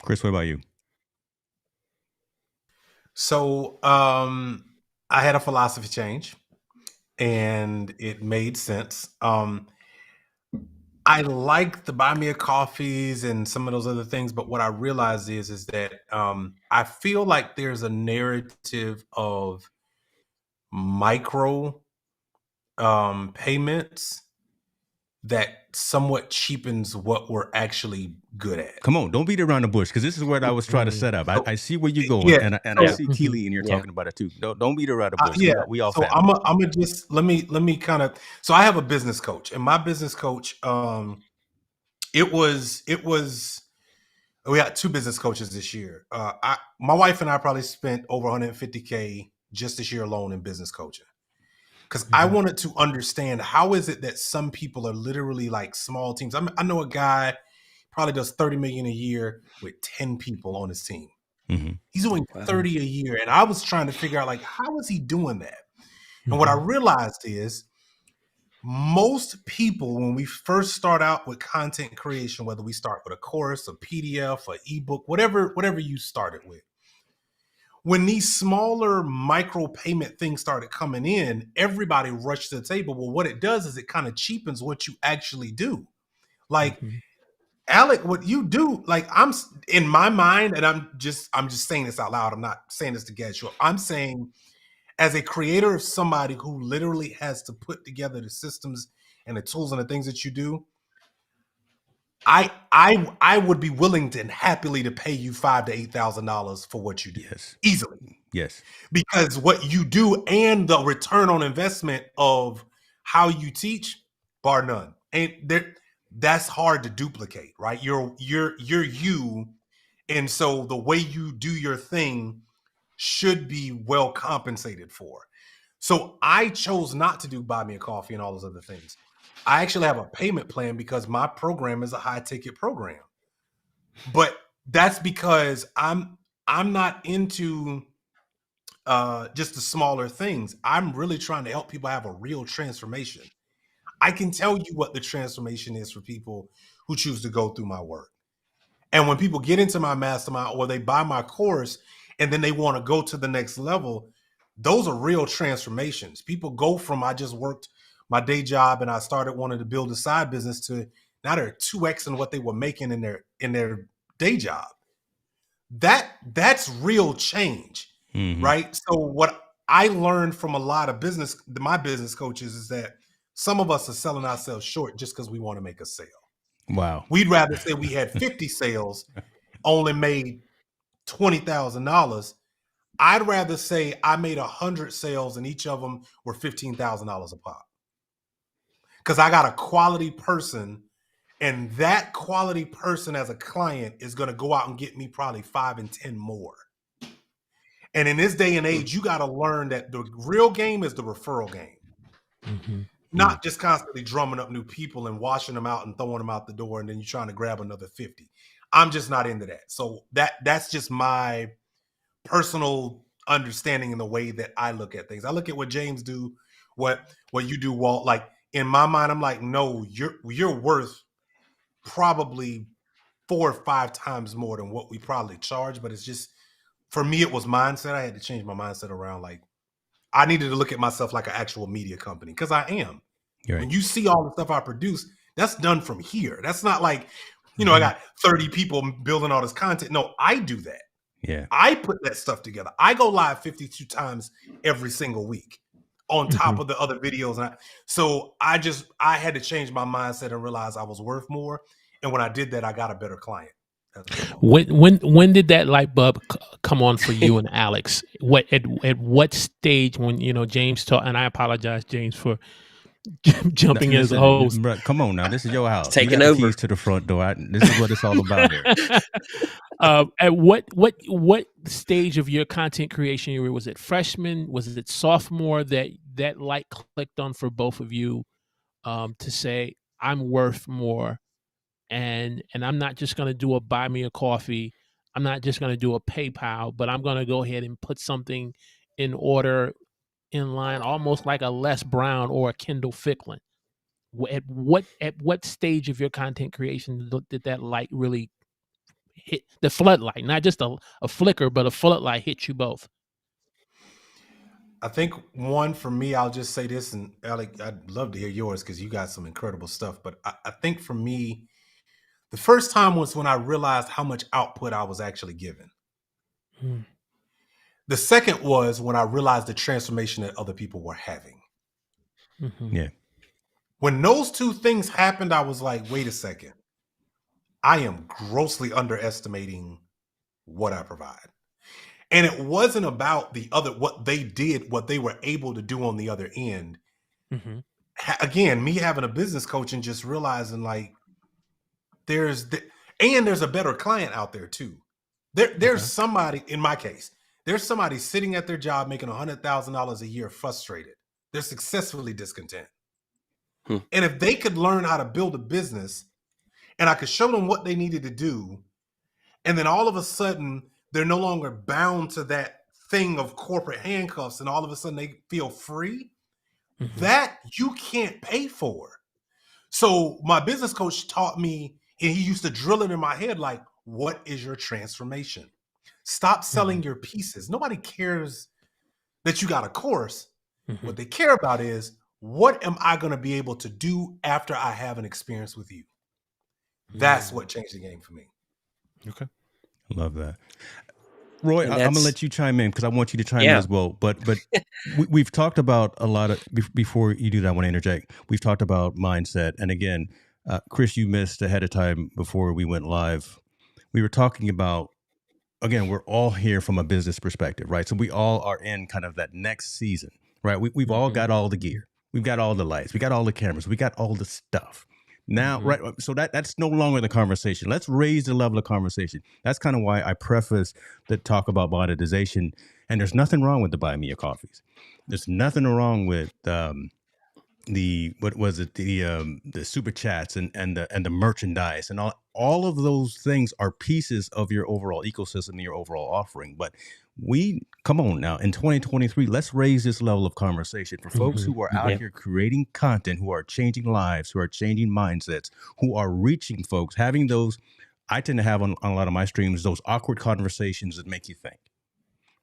S1: Chris, what about you?
S4: So I had a philosophy change, and it made sense. I like the Buy Me a Coffees and some of those other things, but what I realized is that I feel like there's a narrative of micro payments that somewhat cheapens what we're actually good at.
S1: Come on, don't beat around the bush, because this is what I was trying to set up. I see where you're going, and I see Keely, and you're talking about it too. Don't beat around the bush. We all.
S4: So I'm gonna just let me kind of. So I have a business coach, and my business coach, it was. We got two business coaches this year. My wife and I probably spent over $150K just this year alone in business coaching. Because I wanted to understand, how is it that some people are literally like small teams. I know a guy probably does 30 million a year with 10 people on his team. He's doing 30 a year. And I was trying to figure out, like, how is he doing that? And what I realized is most people, when we first start out with content creation, whether we start with a course, a PDF, an ebook, whatever you started with, when these smaller micro payment things started coming in, everybody rushed to the table. Well, what it does is it kind of cheapens what you actually do. Like, Alec, what you do, like, I'm in my mind, and I'm just saying this out loud. I'm not saying this to get you up. I'm saying, as a creator of somebody who literally has to put together the systems and the tools and the things that you do, I would be willing and happily to pay you $5,000 to $8,000 for what you do.
S1: Yes.
S4: Easily.
S1: Yes.
S4: Because what you do and the return on investment of how you teach, bar none. And that's hard to duplicate, right? You're you. And so the way you do your thing should be well compensated for. So I chose not to do Buy Me a Coffee and all those other things. I actually have a payment plan because my program is a high ticket program. But that's because I'm not into just the smaller things. I'm really trying to help people have a real transformation. I can tell you what the transformation is for people who choose to go through my work. And when people get into my mastermind or they buy my course and then they want to go to the next level, those are real transformations. People go from, I just worked my day job and I started wanting to build a side business, to now they're 2x in what they were making in their day job. That's real change, right? So what I learned from a lot of my business coaches is that some of us are selling ourselves short just because we want to make a sale.
S1: Wow.
S4: We'd rather say we had 50 sales, only made $20,000. I'd rather say I made 100 sales and each of them were $15,000 a pop. Because I got a quality person, and that quality person as a client is going to go out and get me probably 5 and 10 more. And in this day and age, you got to learn that the real game is the referral game. Not just constantly drumming up new people and washing them out and throwing them out the door, and then you're trying to grab another 50. I'm just not into that. So that's just my personal understanding in the way that I look at things. I look at what James do, what you do, Walt. Like, in my mind, I'm like, no, you're worth probably 4 or 5 times more than what we probably charge. But it's just, for me, it was mindset. I had to change my mindset around, like, I needed to look at myself like an actual media company, because I am. Right. When you see all the stuff I produce, that's done from here. That's not like, I got 30 people building all this content. No, I do that.
S1: Yeah.
S4: I put that stuff together. I go live 52 times every single week. on top of the other videos. And so I had to change my mindset and realize I was worth more. And when I did that, I got a better client.
S3: When did that light bulb come on for you and Alex? At what stage when, you know, James taught, and I apologize, James, for jumping in as a host.
S1: Come on now, this is your house.
S5: Taking
S1: you got
S5: over.
S1: the keys to the front door. This is what it's all about here.
S3: At what stage of your content creation was it? Freshman? Was it sophomore that light clicked on for both of you to say, I'm worth more, and I'm not just going to do a buy me a coffee. I'm not just going to do a PayPal, but I'm going to go ahead and put something in order, in line, almost like a Les Brown or a Kendall Ficklin. At what stage of your content creation did that light really hit, the floodlight, not just a flicker, but a floodlight hit you both?
S4: I think one, for me, I'll just say this, and Alec, I'd love to hear yours because you got some incredible stuff. But I think for me, the first time was when I realized how much output I was actually given. The second was when I realized the transformation that other people were having.
S1: Yeah.
S4: When those two things happened, I was like, wait a second. I am grossly underestimating what I provide. And it wasn't about what they did, what they were able to do on the other end. Again, me having a business coach and just realizing like there's a better client out there too. There's somebody, in my case, there's somebody sitting at their job making $100,000 a year, frustrated. They're successfully discontent. And if they could learn how to build a business and I could show them what they needed to do, and then all of a sudden they're no longer bound to that thing of corporate handcuffs, and all of a sudden they feel free, that you can't pay for. So my business coach taught me, and he used to drill it in my head, like, what is your transformation? Stop selling your pieces. Nobody cares that you got a course. What they care about is, what am I going to be able to do after I have an experience with you? That's what changed the game for me.
S1: Okay. Love that. Roy, I'm going to let you chime in because I want you to chime in as well. But we've talked about a lot of, before you do that, I want to interject. We've talked about mindset. And again, Chris, you missed ahead of time before we went live. We were talking about, again, we're all here from a business perspective, right? So we all are in kind of that next season, right? We've all got all the gear. We've got all the lights. We got all the cameras. We got all the stuff. Now, right, so that's no longer the conversation. Let's raise the level of conversation. That's kind of why I preface the talk about monetization. And there's nothing wrong with the buy me a coffees. There's nothing wrong with the super chats and the merchandise and all of those things are pieces of your overall ecosystem and your overall offering. But come on now, in 2023, let's raise this level of conversation for folks who are out here creating content, who are changing lives, who are changing mindsets, who are reaching folks, having those. I tend to have on a lot of my streams those awkward conversations that make you think.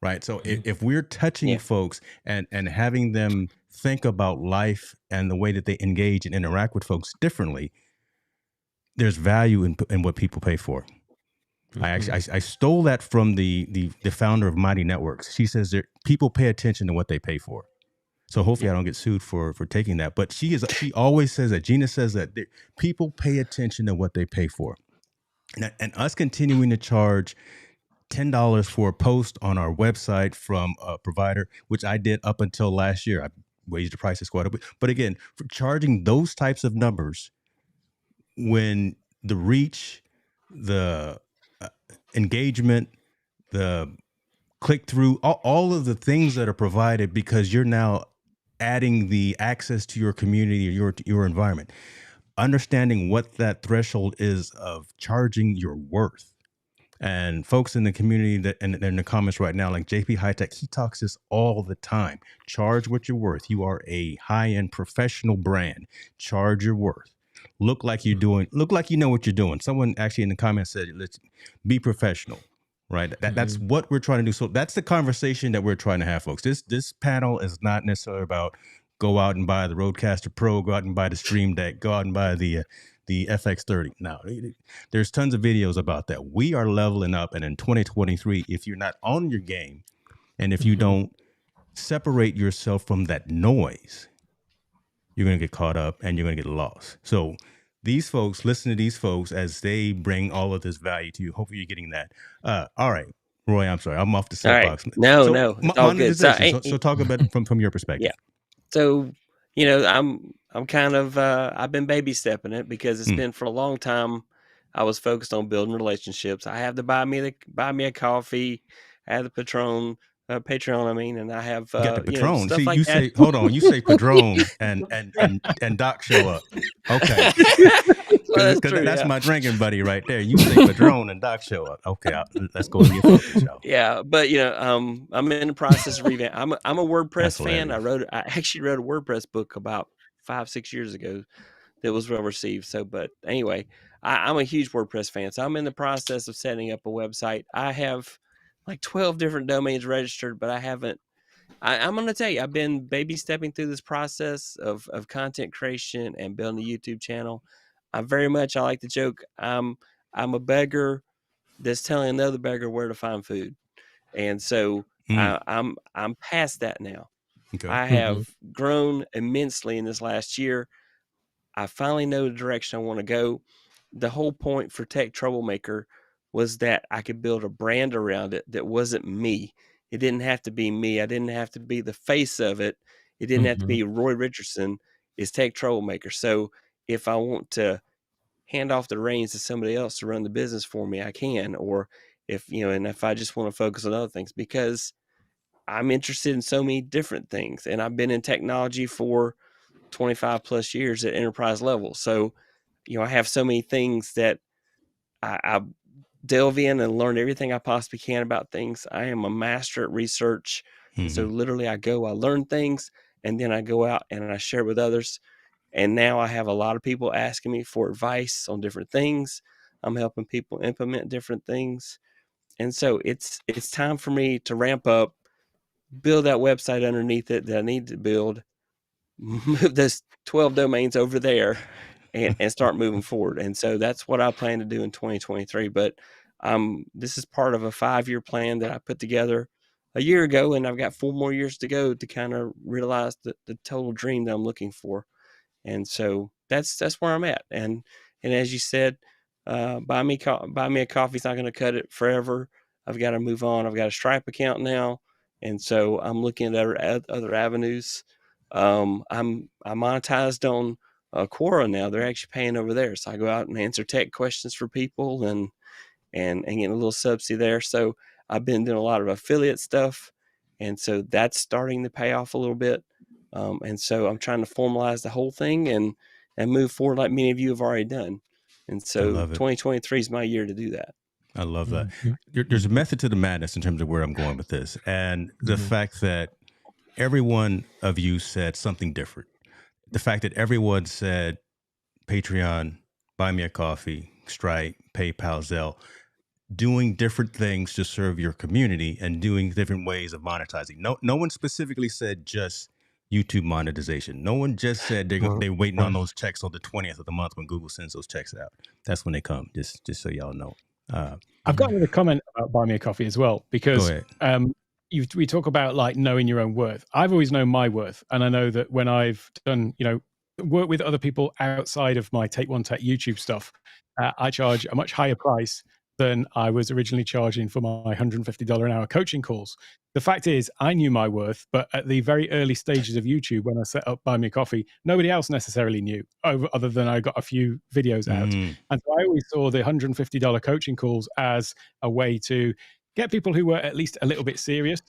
S1: Right. So if we're touching folks and having them think about life and the way that they engage and interact with folks differently, there's value in what people pay for. I stole that from the founder of Mighty Networks. She says that people pay attention to what they pay for. So hopefully I don't get sued for taking that. But she always says that. Gina says that people pay attention to what they pay for. And us continuing to charge $10 for a post on our website from a provider, which I did up until last year. I raised the prices quite a bit. But again, for charging those types of numbers when the reach, the engagement, the click-through, all of the things that are provided because you're now adding the access to your community or your environment, understanding what that threshold is of charging your worth. And folks in the community that and in the comments right now, like JP Hightech, he talks this all the time. Charge what you're worth. You are a high-end professional brand. Charge your worth. Look like you're doing. Look like you know what you're doing. Someone actually in the comments said, "Let's be professional." Right. That's what we're trying to do. So that's the conversation that we're trying to have, folks. This panel is not necessarily about go out and buy the Rodecaster Pro, go out and buy the Stream Deck, go out and buy the FX30. Now, there's tons of videos about that. We are leveling up. And in 2023, if you're not on your game and if you don't separate yourself from that noise, you're going to get caught up and you're going to get lost. So these folks, listen to these folks as they bring all of this value to you. Hopefully you're getting that. All right, Roy, I'm sorry. I'm off the soapbox.
S5: Right. No, it's all good.
S1: So talk about it from your perspective.
S5: Yeah. So, I'm kind of, I've been baby stepping it because it's been for a long time. I was focused on building relationships. I have the buy me a coffee, I have the Patreon, and I have
S1: you got the Patron.
S5: stuff
S1: See,
S5: like
S1: you
S5: that.
S1: say, hold on, you say Padron and Doc show up. Okay.
S5: Well,
S1: that's my drinking buddy right there. You say Padron and Doc show up. Okay, let's go to your focus, y'all.
S5: Yeah, but I'm in the process of revamp. I'm a WordPress fan. I actually wrote a WordPress book about 5-6 years ago that was well received. So, but anyway, I'm a huge WordPress fan. So I'm in the process of setting up a website. I have like 12 different domains registered, but I haven't. I'm going to tell you, I've been baby stepping through this process of content creation and building a YouTube channel. I like to joke, I'm a beggar that's telling another beggar where to find food. And so I'm past that now.
S1: Okay.
S5: I have grown immensely in this last year. I finally know the direction I want to go. The whole point for Tech Troublemaker was that I could build a brand around it that wasn't me. It didn't have to be me. I didn't have to be the face of it. It didn't have to be Roy Richardson. It's Tech Troublemaker. So if I want to hand off the reins to somebody else to run the business for me, I can. Or if I just want to focus on other things, because I'm interested in so many different things. And I've been in technology for 25 plus years at enterprise level. So, I have so many things that I delve in and learn everything I possibly can about things. I am a master at research. So literally I learn things, and then I go out and I share with others. And now I have a lot of people asking me for advice on different things. I'm helping people implement different things. And so it's time for me to ramp up, build that website underneath it that I need to build, move those 12 domains over there, and start moving forward. And so that's what I plan to do in 2023. But this is part of a 5-year plan that I put together a year ago, and I've got 4 more years to go to kind of realize the total dream that I'm looking for. And so that's where I'm at. And as you said, buy me a coffee's not going to cut it forever. I've got to move on. I've got a Stripe account now, and so I'm looking at other avenues. I'm monetized on Quora now. They're actually paying over there, so I go out and answer tech questions for people and get a little subsidy there. So I've been doing a lot of affiliate stuff, and so that's starting to pay off a little bit. And so I'm trying to formalize the whole thing and move forward like many of you have already done. And so 2023 is my year to do that.
S1: I love that. There's a method to the madness in terms of where I'm going with this. And the fact that every one of you said something different. The fact that everyone said Patreon, buy me a coffee, Stripe, PayPal, Zelle, doing different things to serve your community and doing different ways of monetizing. No one specifically said just YouTube monetization. No one just said they're waiting on those checks on the 20th of the month when Google sends those checks out. That's when they come, just so y'all know.
S2: I've got another comment about buy me a coffee as well, because we talk about like knowing your own worth. I've always known my worth, and I know that when I've done work with other people outside of my Take One Tech YouTube stuff, I charge a much higher price than I was originally charging for my $150 an hour coaching calls. The fact is, I knew my worth, but at the very early stages of YouTube, when I set up Buy Me a Coffee, nobody else necessarily knew, other than I got a few videos out. And so I always saw the $150 coaching calls as a way to get people who were at least a little bit serious,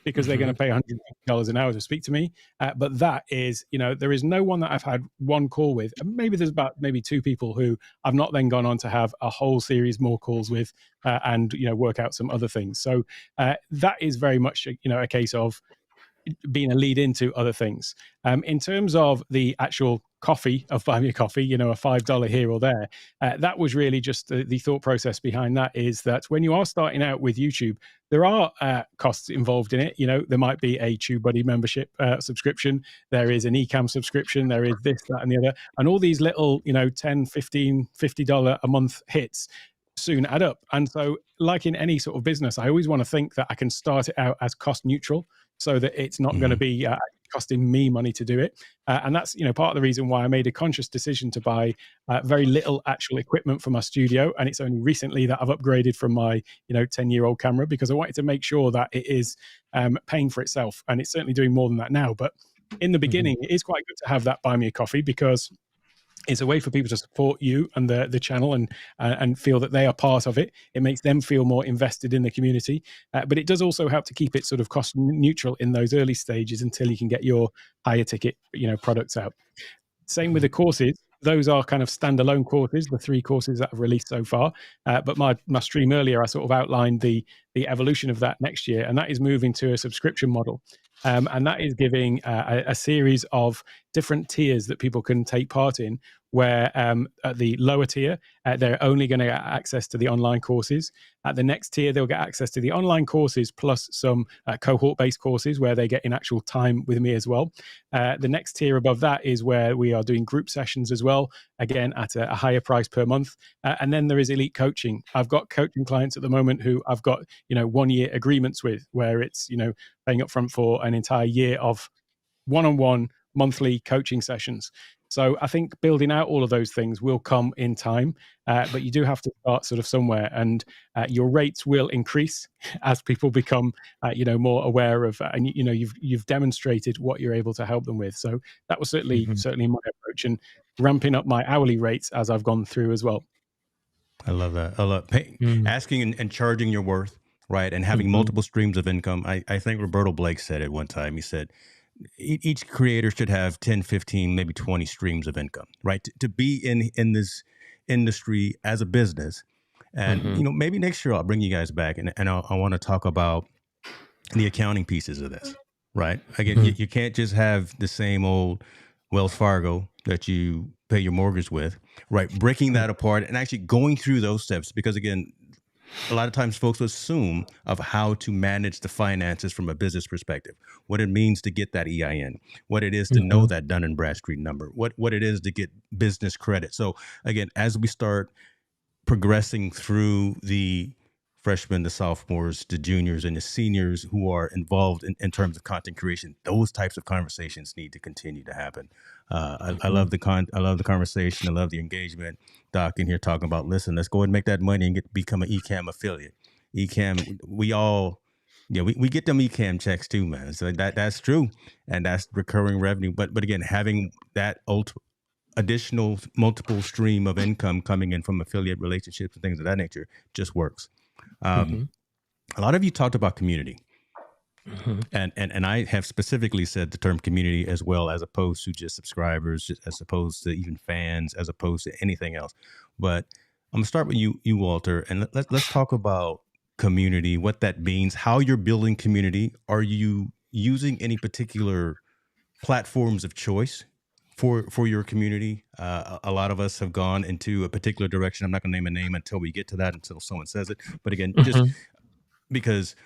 S2: because they're going to pay $150 an hour to speak to me. But that is, there is no one that I've had one call with. Maybe there's about 2 people who I've not then gone on to have a whole series more calls with and, work out some other things. So that is very much, a case of being a lead into other things. In terms of the actual coffee of Buy Me a Coffee, a $5 here or there, that was really just the thought process behind that, is that when you are starting out with YouTube, there are costs involved in it. There might be a TubeBuddy membership subscription. There is an Ecamm subscription. There is this, that, and the other. And all these little, $10, $15, $50 a month hits soon add up. And so like in any sort of business, I always want to think that I can start it out as cost neutral. so that it's not going to be costing me money to do it. And that's, part of the reason why I made a conscious decision to buy very little actual equipment for my studio. And it's only recently that I've upgraded from my 10-year-old camera, because I wanted to make sure that it is paying for itself. And it's certainly doing more than that now. But in the beginning, it is quite good to have that buy me a coffee, because it's a way for people to support you and the channel and feel that they are part of it. It makes them feel more invested in the community, but it does also help to keep it sort of cost neutral in those early stages until you can get your higher ticket, products out. Same with the courses. Those are kind of standalone courses, the 3 courses that I've released so far. But my stream earlier, I sort of outlined the evolution of that next year, and that is moving to a subscription model. And that is giving a series of different tiers that people can take part in, where at the lower tier, they're only going to get access to the online courses. At the next tier, they'll get access to the online courses plus some cohort-based courses where they get in actual time with me as well. The next tier above that is where we are doing group sessions as well, again, at a higher price per month. And then there is elite coaching. I've got coaching clients at the moment who I've got, 1-year agreements with, where it's, paying up front for an entire year of one-on-one monthly coaching sessions. So I think building out all of those things will come in time, but you do have to start sort of somewhere, and your rates will increase as people become, more aware of, and you've demonstrated what you're able to help them with. So that was certainly my approach, and ramping up my hourly rates as I've gone through as well.
S1: I love that. I love asking and charging your worth, right? And having multiple streams of income. I think Roberto Blake said it one time. He said, each creator should have 10, 15, maybe 20 streams of income, right? To be in this industry as a business. And, maybe next year I'll bring you guys back and I want to talk about the accounting pieces of this, right? Again, you can't just have the same old Wells Fargo that you pay your mortgage with, right? Breaking that apart and actually going through those steps, because again, a lot of times folks assume of how to manage the finances from a business perspective, what it means to get that EIN, what it is to know that Dun and Bradstreet number, what it is to get business credit. So again, as we start progressing through the freshmen, the sophomores, the juniors, and the seniors who are involved in terms of content creation, those types of conversations need to continue to happen. I love the conversation. I love the engagement. Doc in here talking about, listen, let's go and make that money and become an eCam affiliate. eCam, we get them eCam checks too, man. So that's true, and that's recurring revenue. But again, having that additional multiple stream of income coming in from affiliate relationships and things of that nature just works. A lot of you talked about community. And I have specifically said the term community as well, as opposed to just subscribers, as opposed to even fans, as opposed to anything else. But I'm gonna start with you Walter, and let's talk about community, what that means, how you're building community. Are you using any particular platforms of choice for your community? A lot of us have gone into a particular direction. I'm not gonna name a name until we get to that, until someone says it. But again, just because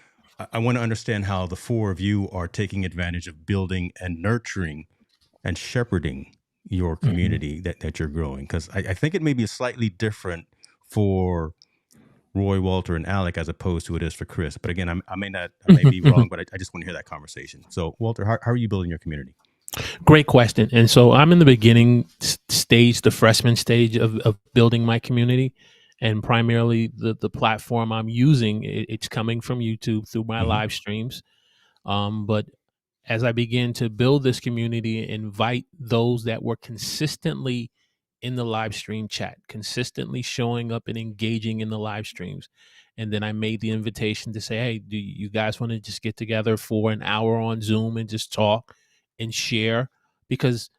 S1: I want to understand how the 4 of you are taking advantage of building and nurturing and shepherding your community that you're growing. Because I think it may be slightly different for Roy, Walter, and Alec as opposed to it is for Chris. But again, I may be wrong, but I just want to hear that conversation. So Walter, how are you building your community?
S3: Great question. And so I'm in the beginning stage, the freshman stage of building my community. And primarily the platform I'm using, it's coming from YouTube through my live streams. But as I begin to build this community, invite those that were consistently in the live stream chat, consistently showing up and engaging in the live streams. And then I made the invitation to say, hey, do you guys want to just get together for an hour on Zoom and just talk and share? Because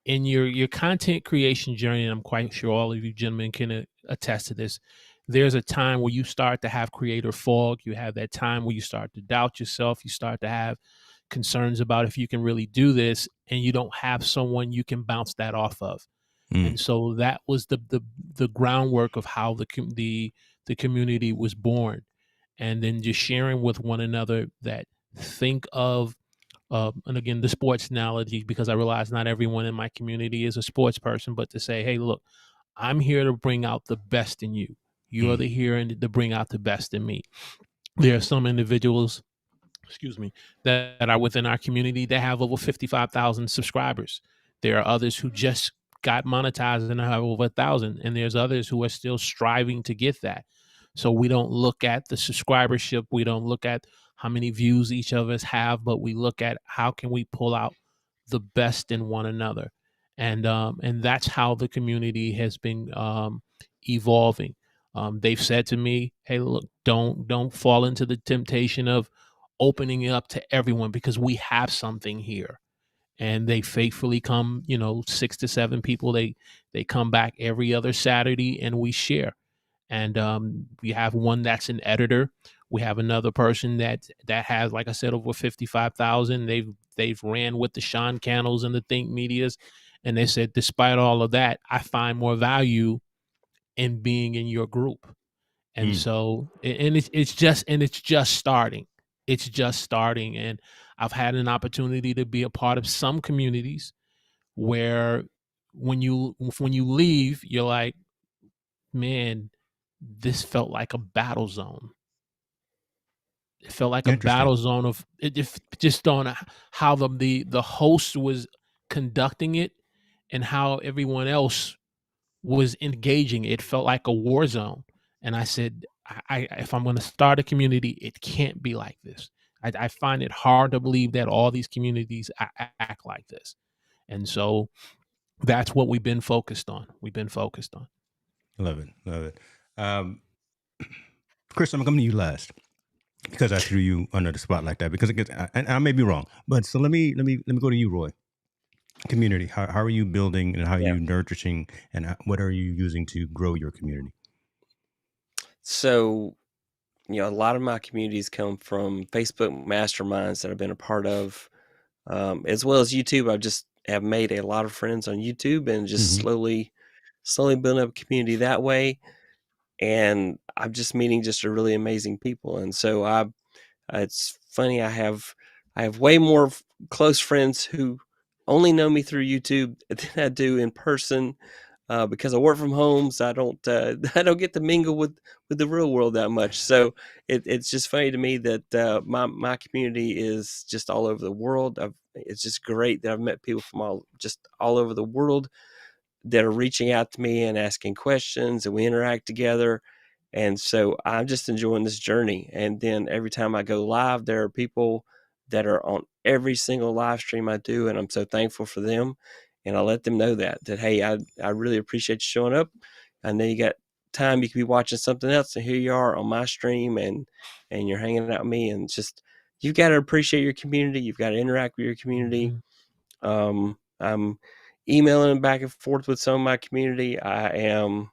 S3: in your content creation journey, and I'm quite sure all of you gentlemen can attest to this, there's a time where you start to have creator fog. You have that time where you start to doubt yourself. You start to have concerns about if you can really do this, and you don't have someone you can bounce that off of. And so that was the groundwork of how the community was born. And then just sharing with one another that think of, and again, the sports analogy, because I realize not everyone in my community is a sports person, but to say, hey, look, I'm here to bring out the best in you. You're here to bring out the best in me. There are some individuals excuse me, that are within our community that have over 55,000 subscribers. There are others who just got monetized and have over 1,000, and there's others who are still striving to get that. So we don't look at the subscribership, we don't look at how many views each of us have, but we look at how can we pull out the best in one another, and that's how the community has been evolving. They've said to me, "Hey, look, don't fall into the temptation of opening it up to everyone because we have something here." And they faithfully come, 6 to 7 people. They come back every other Saturday, and we share. And we have one that's an editor. We have another person that has, like I said, over 55,000. They've ran with the Sean Cannells and the Think Medias, and they said, despite all of that, I find more value in being in your group. And so, and it's just starting. It's just starting, and I've had an opportunity to be a part of some communities where when you leave, you're like, man, this felt like a battle zone. It felt like a battle zone of it, just on how the host was conducting it and how everyone else was engaging. It felt like a war zone. And I said, if I'm going to start a community, it can't be like this. I find it hard to believe that all these communities act like this. And so that's what we've been focused on.
S1: Love it. Chris, I'm coming to you last because I threw you under the spot like that because it gets, and I may be wrong, but so let me go to you, Roy. Community. How are you building and how are you nurturing and what are you using to grow your community?
S5: So, a lot of my communities come from Facebook masterminds that I've been a part of, as well as YouTube. I just have made a lot of friends on YouTube and just slowly building up a community that way. And I'm just meeting just a really amazing people. And so it's funny. I have way more close friends who only know me through YouTube than I do in person. Because I work from home, so I don't get to mingle with the real world that much. So it's just funny to me that my community is just all over the world. It's just great that I've met people from all over the world that are reaching out to me and asking questions, and we interact together. And so I'm just enjoying this journey. And then every time I go live, there are people that are on every single live stream I do, and I'm so thankful for them. And I let them know that hey, I really appreciate you showing up. I know you got time, you could be watching something else, and here you are on my stream, and you're hanging out with me. And just, you've got to appreciate your community. You've got to interact with your community. I'm emailing back and forth with some of my community. I am.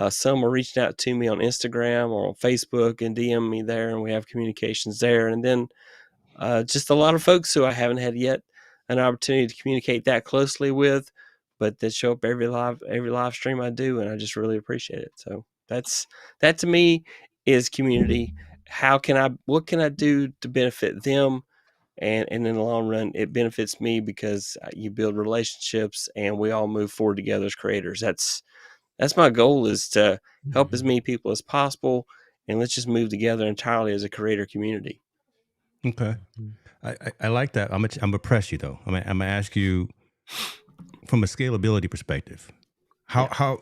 S5: Some are reaching out to me on Instagram or on Facebook and DM me there, and we have communications there. And then just a lot of folks who I haven't had yet an opportunity to communicate that closely with, but that show up every live stream I do, and I just really appreciate it. So that to me is community. What can I do to benefit them? And in the long run, it benefits me because you build relationships and we all move forward together as creators. That's my goal, is to help as many people as possible, and let's just move together entirely as a creator community.
S1: Okay. I like that. I'm gonna press you though. I'm gonna ask you from a scalability perspective, how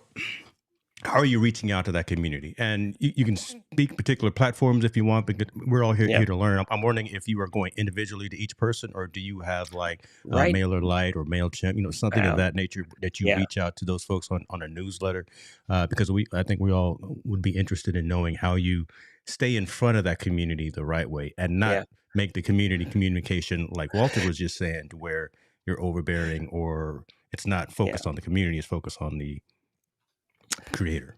S1: are you reaching out to that community? And you can speak particular platforms if you want, because we're all here to learn. I'm wondering if you are going individually to each person, or do you have like MailerLite or MailChimp, something of that nature that you reach out to those folks on a newsletter? Because I think we all would be interested in knowing how you stay in front of that community the right way and not make the community communication, like Walter was just saying, to where you're overbearing or it's not focused on the community, it's focused on the creator.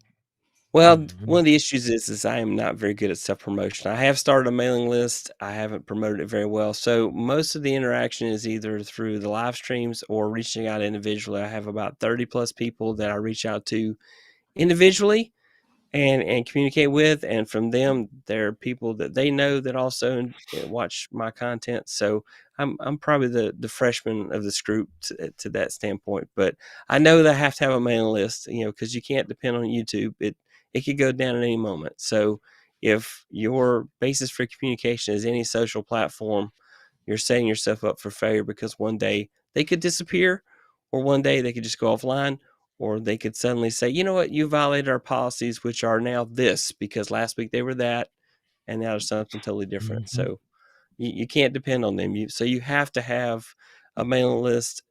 S5: Well, one of the issues is I am not very good at self-promotion. I have started a mailing list. I haven't promoted it very well. So most of the interaction is either through the live streams or reaching out individually. I have about 30 plus people that I reach out to individually and communicate with. And from them, there are people that they know that also watch my content. So I'm probably the freshman of this group to that standpoint. But I know that I have to have a mailing list, because you can't depend on YouTube. It could go down at any moment. So if your basis for communication is any social platform, you're setting yourself up for failure, because one day they could disappear, or one day they could just go offline, or they could suddenly say, you know what, you violated our policies, which are now this, because last week they were that, and now there's something totally different.
S3: Mm-hmm.
S5: So you can't depend on them. So you have to have a mailing list,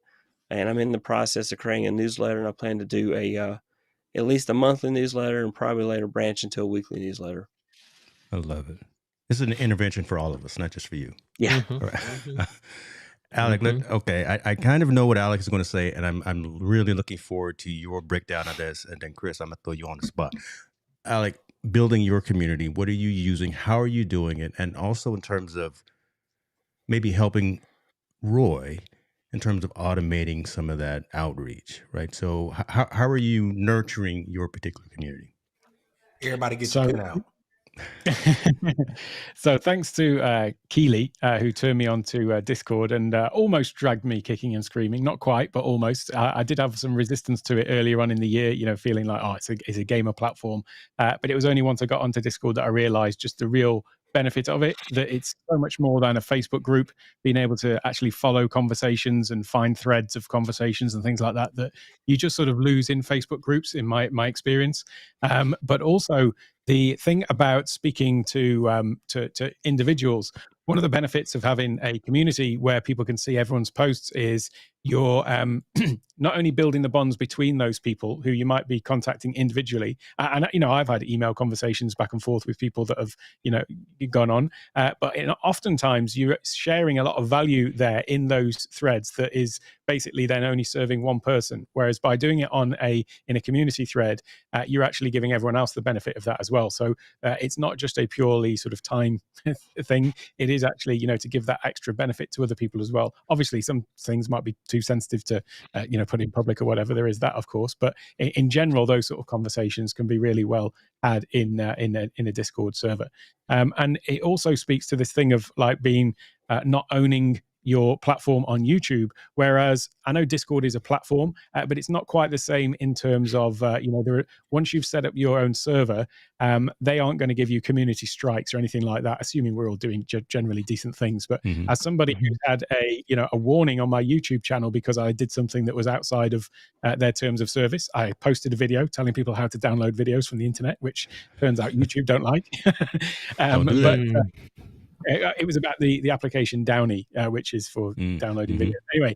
S5: and I'm in the process of creating a newsletter, and I plan to do at least a monthly newsletter, and probably later branch into a weekly newsletter.
S1: I love it. This is an intervention for all of us, not just for you.
S5: Yeah.
S3: Mm-hmm.
S1: All right.
S3: Mm-hmm.
S1: Alec,
S3: Mm-hmm.
S1: okay, I kind of know what Alec is going to say, and I'm really looking forward to your breakdown of this. And then, Chris, I'm going to throw you on the spot. Alec, building your community, what are you using? How are you doing it? And also in terms of maybe helping Roy in terms of automating some of that outreach, right? So how are you nurturing your particular community?
S4: Everybody get your pen out.
S2: So thanks to Keely, who turned me on to Discord and almost dragged me kicking and screaming. Not quite, but almost. I did have some resistance to it earlier on in the year, feeling like, it's a gamer platform. But it was only once I got onto Discord that I realized just the real benefit of it, that it's so much more than a Facebook group, being able to actually follow conversations and find threads of conversations and things like that you just sort of lose in Facebook groups, in my experience. But also the thing about speaking to individuals, one of the benefits of having a community where people can see everyone's posts is you're not only building the bonds between those people who you might be contacting individually, and I've had email conversations back and forth with people that have gone on, but oftentimes you're sharing a lot of value there in those threads that is basically then only serving one person, whereas by doing it in a community thread, you're actually giving everyone else the benefit of that as well. So it's not just a purely sort of time thing. It is actually, to give that extra benefit to other people as well. Obviously, some things might be too sensitive to, put in public or whatever. There is that, of course. But in general, those sort of conversations can be really well had in a Discord server. And it also speaks to this thing of like being not owning your platform on YouTube, whereas I know Discord is a platform, but it's not quite the same in terms of once you've set up your own server, they aren't going to give you community strikes or anything like that, assuming we're all doing generally decent things. But as somebody who had a warning on my YouTube channel because I did something that was outside of their terms of service, I posted a video telling people how to download videos from the internet, which turns out YouTube don't like.
S1: Don't do that.
S2: It was about the application Downy, which is for downloading videos. Anyway,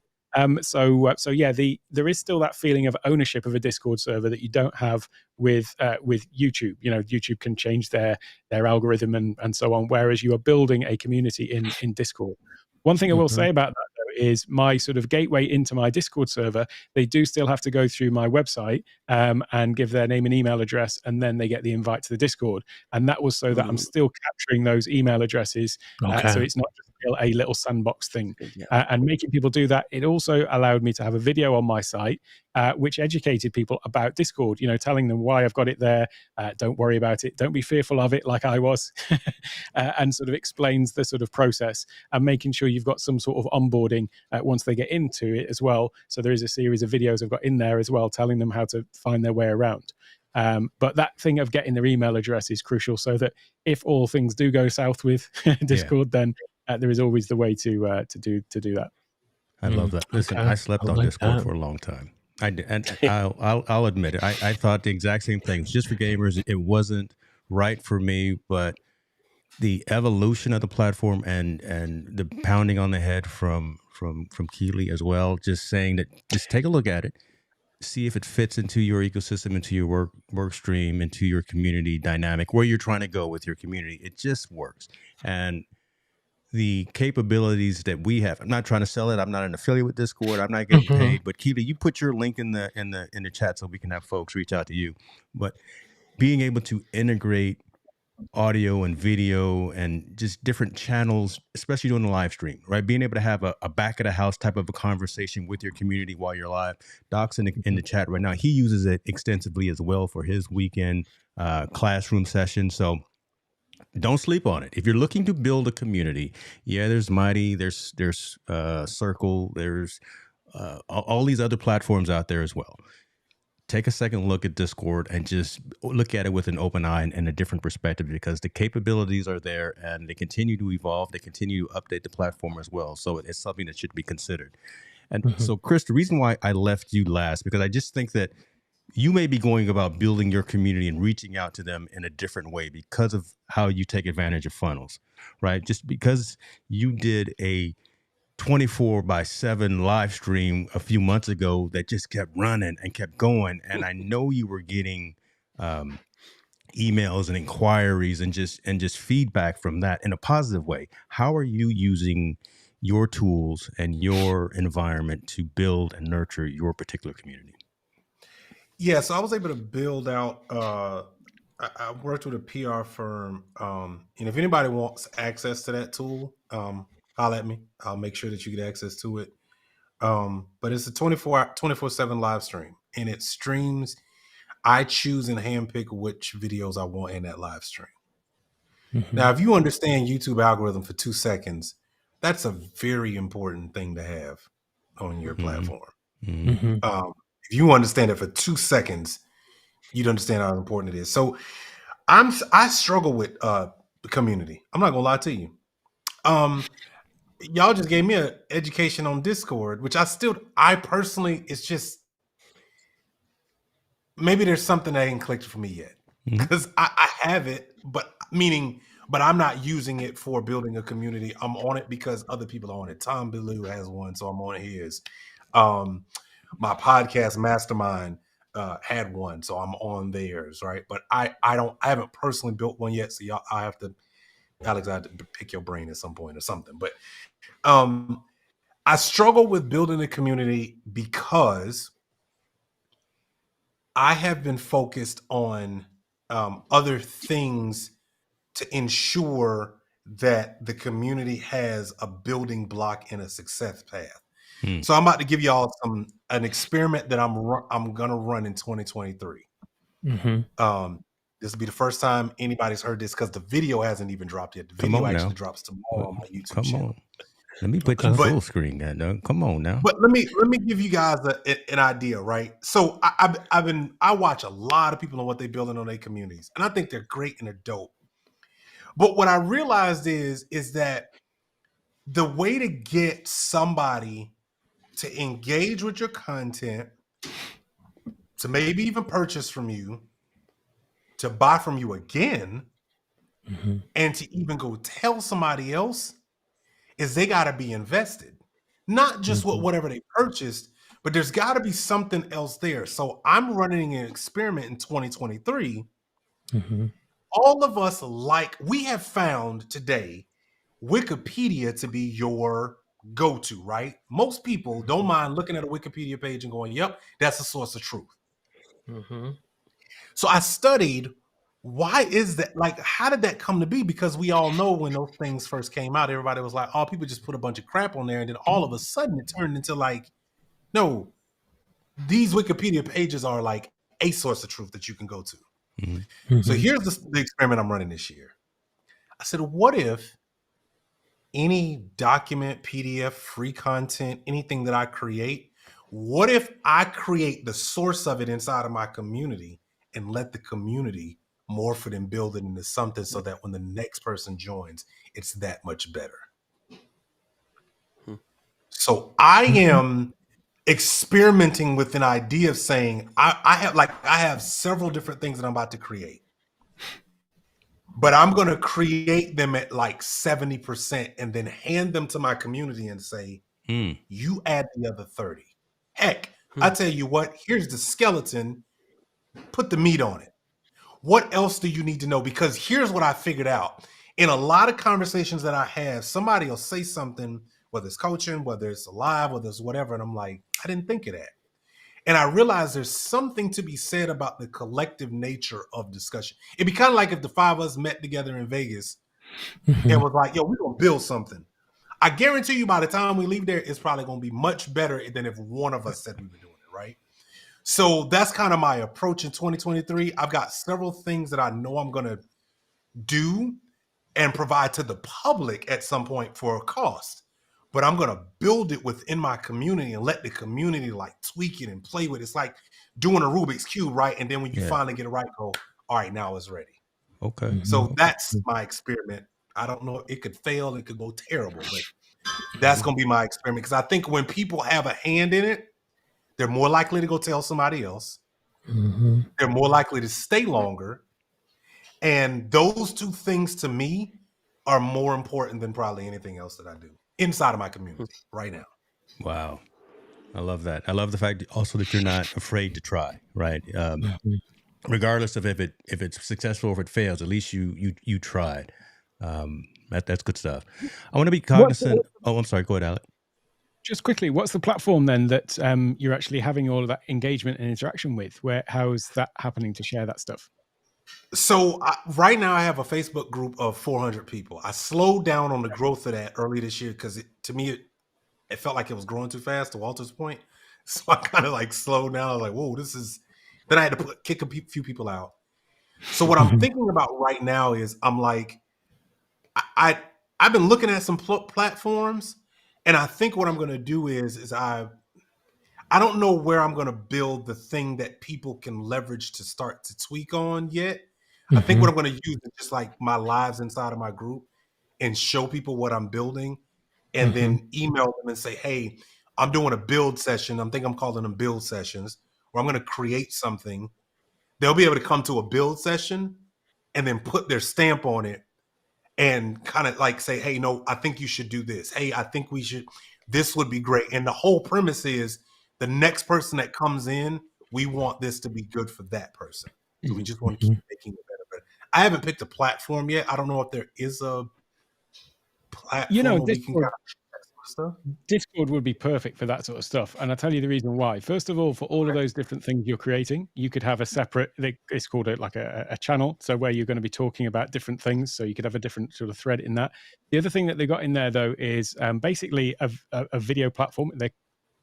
S2: so yeah, there is still that feeling of ownership of a Discord server that you don't have with YouTube. YouTube can change their algorithm and so on, whereas you are building a community in Discord. One thing I will say about that, though, is my sort of gateway into my Discord server, they do still have to go through my website and give their name and email address, and then they get the invite to the Discord. And that was so that I'm still capturing those email addresses. So it's not just a little sandbox thing. And making people do that, it also allowed me to have a video on my site, which educated people about Discord, telling them why I've got it there. Don't worry about it. Don't be fearful of it like I was. And sort of explains the sort of process and making sure you've got some sort of onboarding once they get into it as well. So there is a series of videos I've got in there as well, telling them how to find their way around. But that thing of getting their email address is crucial, so that if all things do go south with Discord, then there is always the way to do that.
S1: I love that. Listen, I slept on Discord for a long time. I did, and I'll admit it. I thought the exact same thing. Just for gamers, it wasn't right for me. But the evolution of the platform and the pounding on the head from Keely as well, just saying that, just take a look at it, see if it fits into your ecosystem, into your work stream, into your community dynamic, where you're trying to go with your community. It just works. And the capabilities that we have, I'm not trying to sell it. I'm not an affiliate with Discord. I'm not getting paid. But Keely, you put your link in the chat so we can have folks reach out to you. But being able to integrate audio and video and just different channels, especially doing the live stream, right? Being able to have a back of the house type of a conversation with your community while you're live. Doc's in the chat right now. He uses it extensively as well for his weekend classroom session. So don't sleep on it. If you're looking to build a community, there's Mighty, there's Circle, there's all these other platforms out there as well. take a second look at Discord and just look at it with an open eye and a different perspective, because the capabilities are there and they continue to evolve. They continue to update the platform as well. So it's something that should be considered. And so, Chris, the reason why I left you last, because I just think that you may be going about building your community and reaching out to them in a different way because of how you take advantage of funnels, right? Just because you did a 24/7 live stream a few months ago that just kept running and kept going. And I know you were getting emails and inquiries and just feedback from that in a positive way. How are you using your tools and your environment to build and nurture your particular community?
S4: Yeah, so I was able to build out, I worked with a PR firm. And if anybody wants access to that tool, holler at me. I'll make sure that you get access to it. But it's a 24/7 live stream, and it streams. I choose and handpick which videos I want in that live stream. Now, if you understand YouTube algorithm for 2 seconds, that's a very important thing to have on your platform. If you understand it for 2 seconds, you'd understand how important it is. So I struggle with the community. I'm not gonna lie to you. Y'all just gave me an education on Discord, which I personally, it's just, maybe there's something that ain't clicked for me yet. Because I have it, but I'm not using it for building a community. I'm on it because other people are on it. Tom Bellew has one, so I'm on his. My podcast mastermind had one, so I'm on theirs, right? But I haven't personally built one yet, so Alex, I have to pick your brain at some point or something. But I struggle with building a community because I have been focused on other things to ensure that the community has a building block and a success path. So I'm about to give y'all an experiment that I'm gonna run in 2023. This will be the first time anybody's heard this because the video hasn't even dropped yet. The video actually drops tomorrow on my YouTube channel.
S1: Let me put you full screen, guy. Come on now.
S4: But let me give you guys an idea, right? So I watch a lot of people on what they're building on their communities, and I think they're great and they're dope. But what I realized is that the way to get somebody to engage with your content, to maybe even purchase from you, to buy from you again, and to even go tell somebody else, is they got to be invested. Not just with whatever they purchased, but there's got to be something else there. So I'm running an experiment in 2023. All of us we have found today Wikipedia to be your go-to, right? Most people don't mind looking at a Wikipedia page and going, yep, that's a source of truth. So I studied, why is that? Like, how did that come to be? Because we all know when those things first came out, everybody was like, oh, people just put a bunch of crap on there. And then all of a sudden it turned into like, no, these Wikipedia pages are like a source of truth that you can go to. So here's the experiment I'm running this year. I said, what if any document, PDF, free content, anything that I create, what if I create the source of it inside of my community and let the community morph it and build it into something so that when the next person joins, it's that much better. So I am experimenting with an idea of saying, I have several different things that I'm about to create, but I'm going to create them at like 70% and then hand them to my community and say, you add the other 30. Heck, I tell you what, here's the skeleton, put the meat on it. What else do you need to know? Because here's what I figured out. In a lot of conversations that I have, somebody will say something, whether it's coaching, whether it's live, whether it's whatever, and I'm like, I didn't think of that. And I realized there's something to be said about the collective nature of discussion. It'd be kind of like if the five of us met together in Vegas and was like, yo, we're going to build something. I guarantee you by the time we leave there, it's probably going to be much better than if one of us said we were doing it, right? So that's kind of my approach in 2023. I've got several things that I know I'm going to do and provide to the public at some point for a cost. but I'm going to build it within my community and let the community like tweak it and play with it. It's like doing a Rubik's Cube, right? And then when you finally get it right, go, all right, now it's ready.
S1: Okay.
S4: So that's my experiment. I don't know. It could fail. It could go terrible, but that's going to be my experiment. Because I think when people have a hand in it, they're more likely to go tell somebody else. They're more likely to stay longer. And those two things to me are more important than probably anything else that I do inside of my community right now.
S1: Wow. I love that. I love the fact also that you're not afraid to try, right? Regardless of if it's successful or if it fails, at least you tried. That's good stuff. I want to be cognizant. I'm sorry. Go ahead, Alec.
S2: Just quickly, what's the platform then that you're actually having all of that engagement and interaction with? How is that happening to share that stuff?
S4: So right now I have a Facebook group of 400 people. I slowed down on the growth of that early this year because to me it felt like it was growing too fast, to Walter's point. So I kind of like slowed down. I was like, whoa, this is. Then I had to kick a few people out. So what I'm thinking about right now is I'm like, I've been looking at some platforms, and I think what I'm going to do is I don't know where I'm going to build the thing that people can leverage to start to tweak on yet. I think what I'm going to use is just like my lives inside of my group and show people what I'm building, and then email them and say, hey, I'm doing a build session. I'm calling them build sessions, where I'm going to create something. They'll be able to come to a build session and then put their stamp on it and kind of like say, hey, no, I think you should do this. Hey, I think this would be great. And the whole premise is the next person that comes in, we want this to be good for that person. So we just want to keep making it better. I haven't picked a platform yet. I don't know if there is a platform where we can kind of stuff.
S2: Discord would be perfect for that sort of stuff, and I'll tell you the reason why. First of all, for all of those different things you're creating, you could have a separate, it's called a channel, so where you're going to be talking about different things, so you could have a different sort of thread in that. The other thing that they got in there though is basically a video platform. They're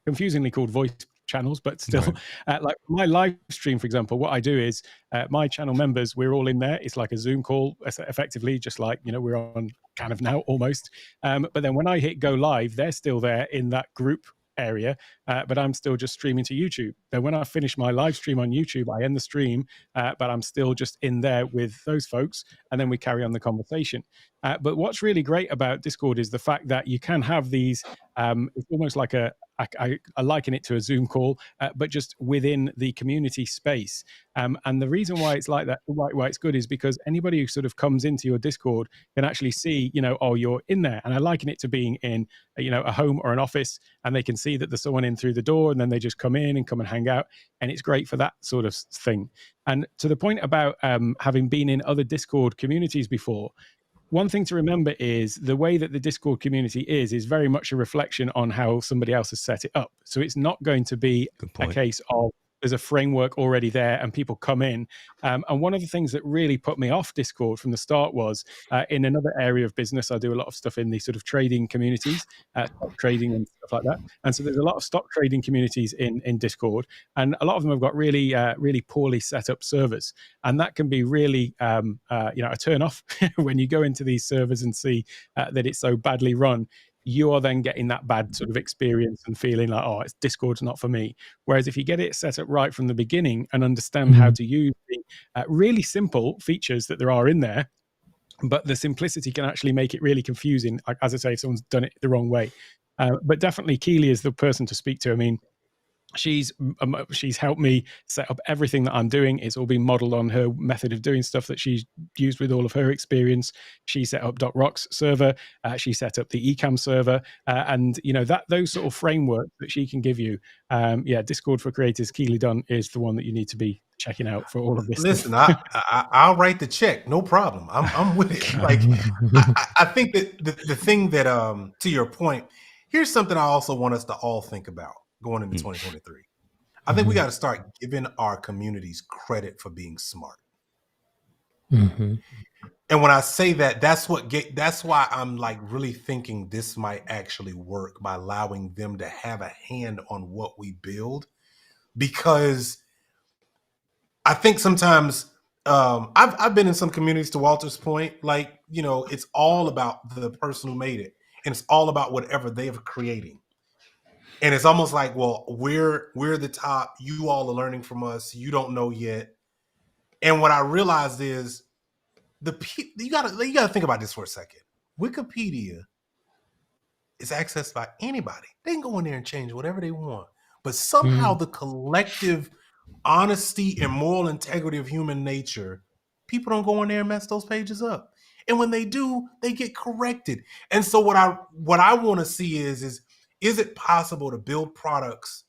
S2: confusingly called voice channels, but still, like my live stream, for example, what I do is my channel members, we're all in there. It's like a Zoom call, effectively, just like, we're on kind of now almost. But then when I hit go live, they're still there in that group area, but I'm still just streaming to YouTube. Then when I finish my live stream on YouTube, I end the stream, but I'm still just in there with those folks, and then we carry on the conversation. But what's really great about Discord is the fact that you can have these, it's almost like I liken it to a Zoom call, but just within the community space. And the reason why it's like that, why it's good, is because anybody who sort of comes into your Discord can actually see, oh, you're in there. And I liken it to being in, a home or an office, and they can see that there's someone in through the door, and then they just come in and hang out. And it's great for that sort of thing. And to the point about having been in other Discord communities before, one thing to remember is the way that the Discord community is very much a reflection on how somebody else has set it up. So it's not going to be a case of there's a framework already there and people come in. And one of the things that really put me off Discord from the start was in another area of business, I do a lot of stuff in the sort of trading communities, stock trading and stuff like that. And so there's a lot of stock trading communities in Discord, and a lot of them have got really, really poorly set up servers. And that can be really, a turn off when you go into these servers and see that it's so badly run. You are then getting that bad sort of experience and feeling like, oh, it's Discord's not for me. Whereas if you get it set up right from the beginning and understand how to use the really simple features that there are in there, but the simplicity can actually make it really confusing, as I say, if someone's done it the wrong way. But definitely Keely is the person to speak to. I mean, she's helped me set up everything that I'm doing. It's all been modeled on her method of doing stuff that she's used with all of her experience. She set up .rocks server. She set up the eCam server, and those sort of frameworks that she can give you. Discord for Creators, Keely Dunn is the one that you need to be checking out for all of this.
S4: Listen, I'll write the check, no problem. I'm with it. Like I think that the thing that to your point, here's something I also want us to all think about going into 2023. I think we got to start giving our communities credit for being smart. And when I say that, that's why I'm like really thinking this might actually work by allowing them to have a hand on what we build. Because I think sometimes I've been in some communities, to Walter's point, like, it's all about the person who made it. and it's all about whatever they're creating. And it's almost like, well, we're the top. You all are learning from us. You don't know yet. And what I realized is you gotta think about this for a second. Wikipedia is accessed by anybody. They can go in there and change whatever they want. But somehow the collective honesty and moral integrity of human nature, people don't go in there and mess those pages up. And when they do, they get corrected. And so what I want to see is it possible to build products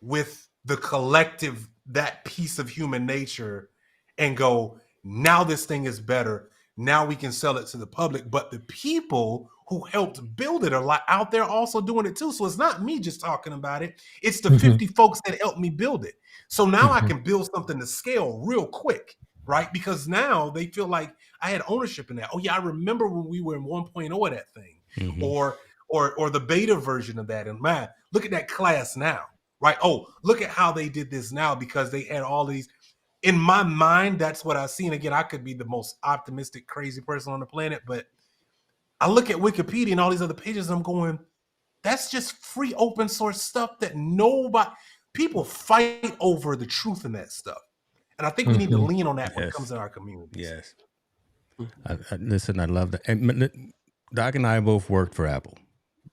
S4: with the collective, that piece of human nature, and go, now this thing is better. Now we can sell it to the public. But the people who helped build it are out there also doing it too. So it's not me just talking about it. It's the 50 folks that helped me build it. So now I can build something to scale real quick, right? Because now they feel like I had ownership in that. Oh yeah, I remember when we were in 1.0 of that thing, or the beta version of that. And man, look at that class now, right? Oh, look at how they did this now, because they had all these. In my mind, that's what I see. And again, I could be the most optimistic, crazy person on the planet, but I look at Wikipedia and all these other pages and I'm going, that's just free open source stuff that people fight over the truth in that stuff. And I think we need to lean on that when it comes in our communities.
S1: Yes. Listen, I love that. And Doc and I both worked for Apple.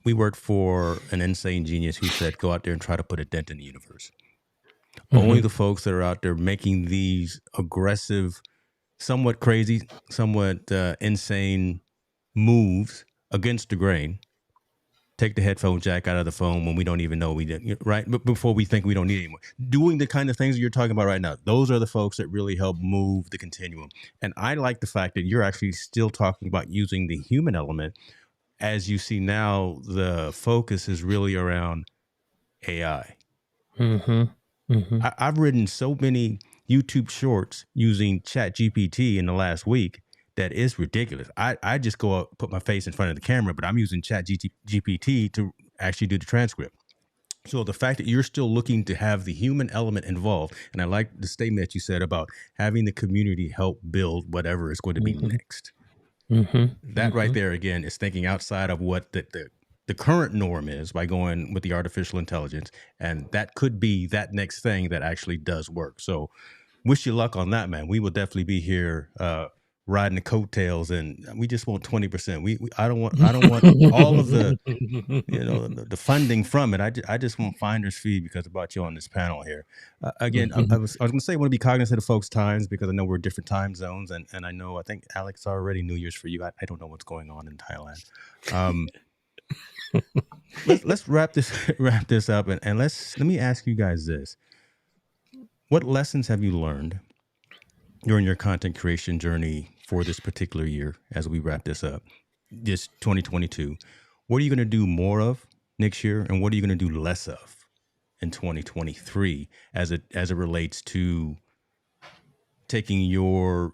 S1: We worked for an insane genius who said, go out there and try to put a dent in the universe. Only the folks that are out there making these aggressive, somewhat crazy, somewhat insane moves against the grain, take the headphone jack out of the phone when we don't even know we did, right? But before we think we don't need it anymore. Doing the kind of things that you're talking about right now, those are the folks that really help move the continuum. And I like the fact that you're actually still talking about using the human element. As you see now, the focus is really around AI. I've written so many YouTube shorts using ChatGPT in the last week that is ridiculous. I just go up, put my face in front of the camera, but I'm using ChatGPT to actually do the transcript. So the fact that you're still looking to have the human element involved, and I like the statement that you said about having the community help build whatever is going to be next. That right there, again, is thinking outside of what the current norm is by going with the artificial intelligence. And that could be that next thing that actually does work. So wish you luck on that, man. We will definitely be here riding the coattails, and we just want 20%. I don't want all of the the funding from it. I just want finder's fee because about you on this panel here. Again, I was going to say I want to be cognizant of folks' times because I know we're different time zones, and I think Alex already New Year's for you. I don't know what's going on in Thailand. Let's wrap this up, and let me ask you guys this: what lessons have you learned during your content creation journey for this particular year as we wrap this up, this 2022? What are you going to do more of next year, and what are you going to do less of in 2023 as it relates to taking your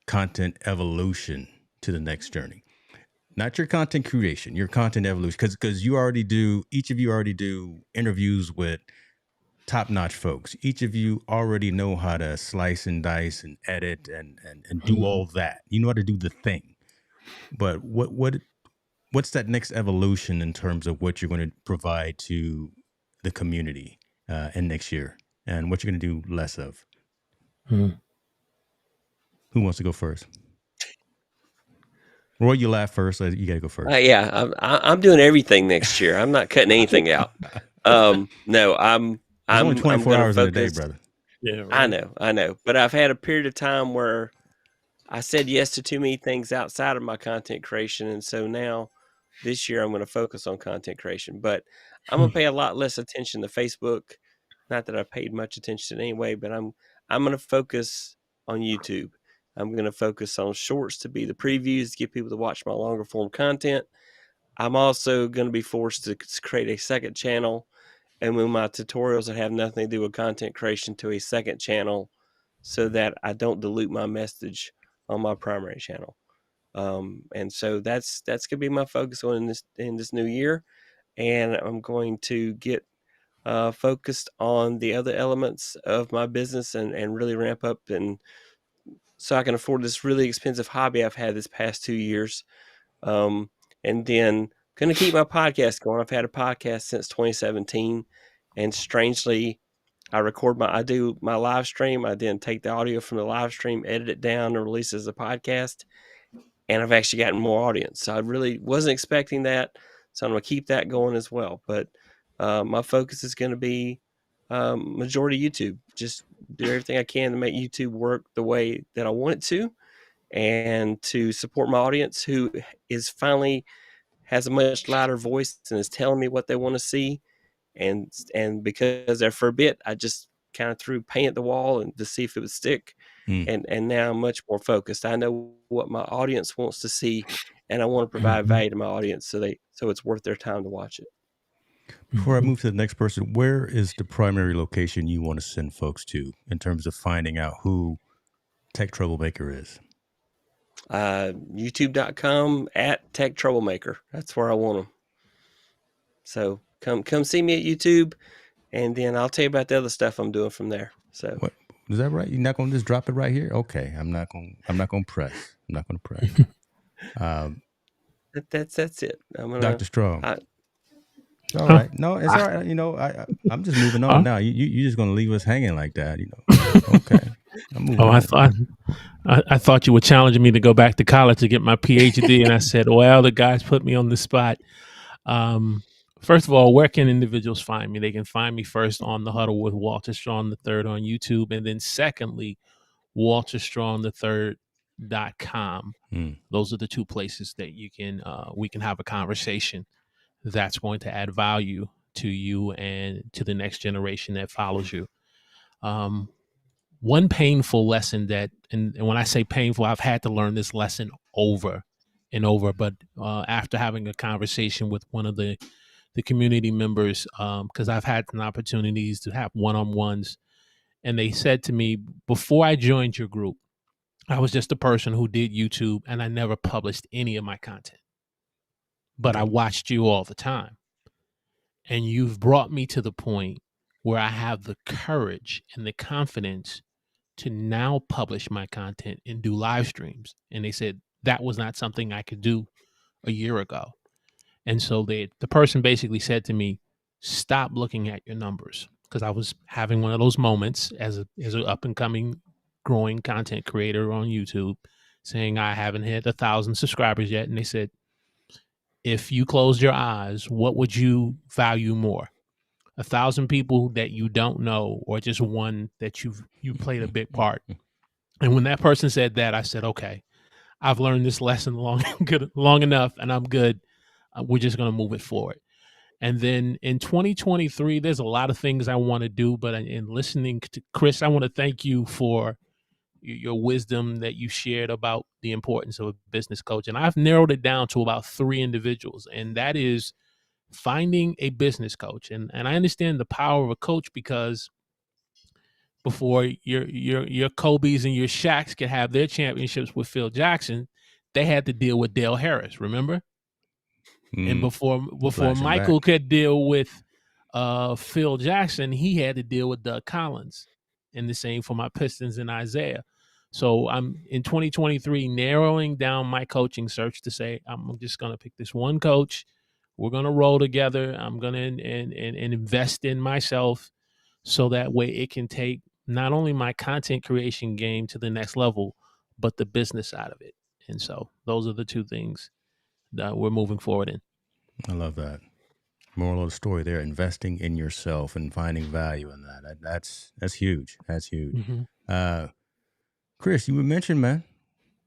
S1: content evolution to the next journey? Not your content creation, your content evolution, because each of you already do interviews with top-notch folks. Each of you already know how to slice and dice and edit and do all that. You know how to do the thing. But what's that next evolution in terms of what you're going to provide to the community in next year, and what you're going to do less of? Who wants to go first? Roy, you laugh first. So you got to go first.
S5: Yeah, I'm doing everything next year. I'm not cutting anything out. No, I'm
S1: only 24 hours in a day,
S5: focus.
S1: brother.
S3: Yeah, right.
S5: I know. But I've had a period of time where I said yes to too many things outside of my content creation. And so now this year I'm going to focus on content creation. But I'm going to pay a lot less attention to Facebook. Not that I paid much attention anyway, but I'm going to focus on YouTube. I'm going to focus on shorts to be the previews, to get people to watch my longer form content. I'm also going to be forced to create a second channel and move my tutorials that have nothing to do with content creation to a second channel so that I don't dilute my message on my primary channel. And so that's going to be my focus on in this new year. And I'm going to get focused on the other elements of my business and really ramp up, and so I can afford this really expensive hobby I've had this past 2 years. and then going to keep my podcast going. I've had a podcast since 2017, and strangely, I do my live stream. I then take the audio from the live stream, edit it down, and release it as a podcast. And I've actually gotten more audience. So I really wasn't expecting that. So I'm going to keep that going as well. But my focus is going to be majority YouTube. Just do everything I can to make YouTube work the way that I want it to, and to support my audience who is finally has a much louder voice and is telling me what they want to see. And because there for a bit, I just kind of threw paint at the wall and to see if it would stick. And now I'm much more focused. I know what my audience wants to see, and I want to provide value to my audience so it's worth their time to watch it.
S1: Before I move to the next person, where is the primary location you want to send folks to in terms of finding out who Tech Troublemaker is?
S5: YouTube.com @Tech Troublemaker. That's where I want them. So come see me at YouTube, and then I'll tell you about the other stuff I'm doing from there. So
S1: what is that right? You're not gonna just drop it right here? Okay, I'm not gonna press. I'm not gonna press.
S5: That's it. I'm gonna,
S1: Dr. Strong. All right. No, it's all right. You know, I'm just moving on now. You just gonna leave us hanging like that? You know? Okay. I'm moving on.
S3: I thought you were challenging me to go back to college to get my PhD, and I said, "Well, the guys put me on the spot." First of all, where can individuals find me? They can find me first on The Huddle with Walter Strong III on YouTube, and then secondly, WalterStrong3rd.com. Those are the two places that you can we can have a conversation that's going to add value to you and to the next generation that follows you. One painful lesson that, and when I say painful, I've had to learn this lesson over and over, but after having a conversation with one of the community members, because I've had some opportunities to have one-on-ones, and they said to me, before I joined your group, I was just a person who did YouTube and I never published any of my content, but I watched you all the time. And you've brought me to the point where I have the courage and the confidence to now publish my content and do live streams. And they said that was not something I could do a year ago. And so the person basically said to me, stop looking at your numbers. Because I was having one of those moments as an up and coming growing content creator on YouTube, saying I haven't hit 1,000 subscribers yet. And they said, if you closed your eyes, what would you value more? 1,000 people that you don't know, or just one that you played a big part? And when that person said that, I said, okay, I've learned this lesson long enough, and I'm good. We're just going to move it forward. And then in 2023, there's a lot of things I want to do, but in listening to Chris, I want to thank you for your wisdom that you shared about the importance of a business coach. And I've narrowed it down to about 3 individuals, and that is finding a business coach. And I understand the power of a coach, because before your Kobe's and your Shaqs could have their championships with Phil Jackson, they had to deal with Dale Harris, remember? And before Michael could deal with Phil Jackson, he had to deal with Doug Collins. And the same for my Pistons and Isaiah. So I'm in 2023 narrowing down my coaching search to say, I'm just going to pick this one coach. We're going to roll together. I'm going to and invest in myself, so that way it can take not only my content creation game to the next level, but the business side of it. And so those are the 2 things that we're moving forward in.
S1: I love that. Moral of the story there: investing in yourself and finding value in that. That's huge. That's huge. Mm-hmm. Chris, you mentioned, man.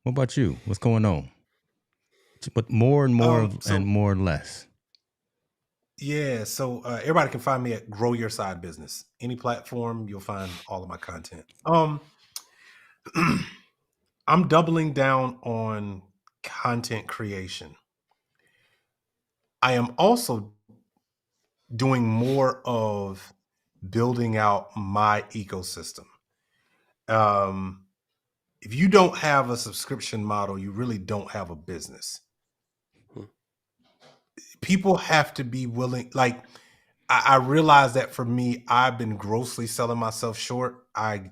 S1: What about you? What's going on? But more and more and more and less.
S4: Yeah, so everybody can find me at Grow Your Side Business. Any platform, you'll find all of my content. I'm doubling down on content creation. I am also doing more of building out my ecosystem. If you don't have a subscription model, you really don't have a business. People have to be willing. Like, I realize that for me, I've been grossly selling myself short. I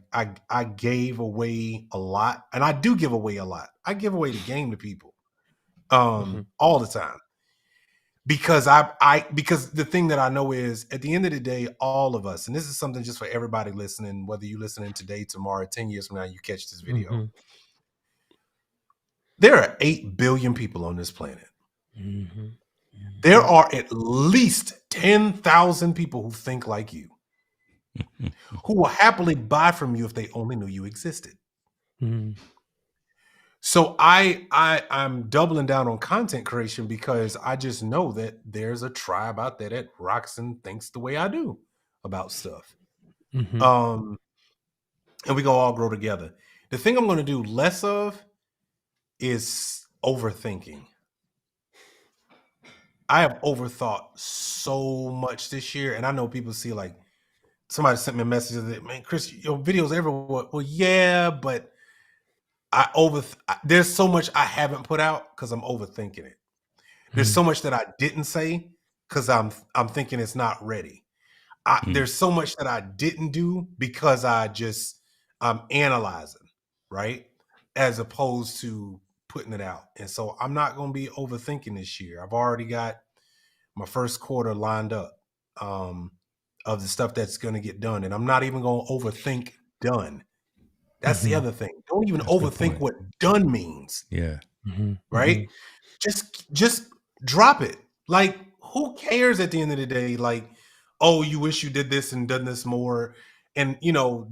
S4: gave away a lot, and I do give away a lot. I give away the game to people all the time. because because the thing that I know is at the end of the day, all of us, and this is something just for everybody listening, whether you listening today, tomorrow, 10 years from now, you catch this video.
S3: Mm-hmm.
S4: There are 8 billion people on this planet.
S3: Mm-hmm.
S4: There are at least 10,000 people who think like you, who will happily buy from you if they only knew you existed.
S3: Mm-hmm.
S4: So I'm doubling down on content creation because I just know that there's a tribe out there that rocks and thinks the way I do about stuff.
S3: Mm-hmm.
S4: And we go all grow together. The thing I'm going to do less of is overthinking. I have overthought so much this year, and I know people see like somebody sent me a message that, man, Chris, your videos everywhere. Well, yeah, but there's so much I haven't put out because I'm overthinking it. There's so much that I didn't say because I'm thinking it's not ready. There's so much that I didn't do because I'm analyzing, right? As opposed to putting it out. And so I'm not going to be overthinking this year. I've already got my first quarter lined up of the stuff that's going to get done. And I'm not even going to overthink done. That's the other thing. Don't even overthink what done means.
S1: Yeah.
S4: Right? Just drop it. Like, who cares at the end of the day? Like, oh, you wish you did this and done this more. And,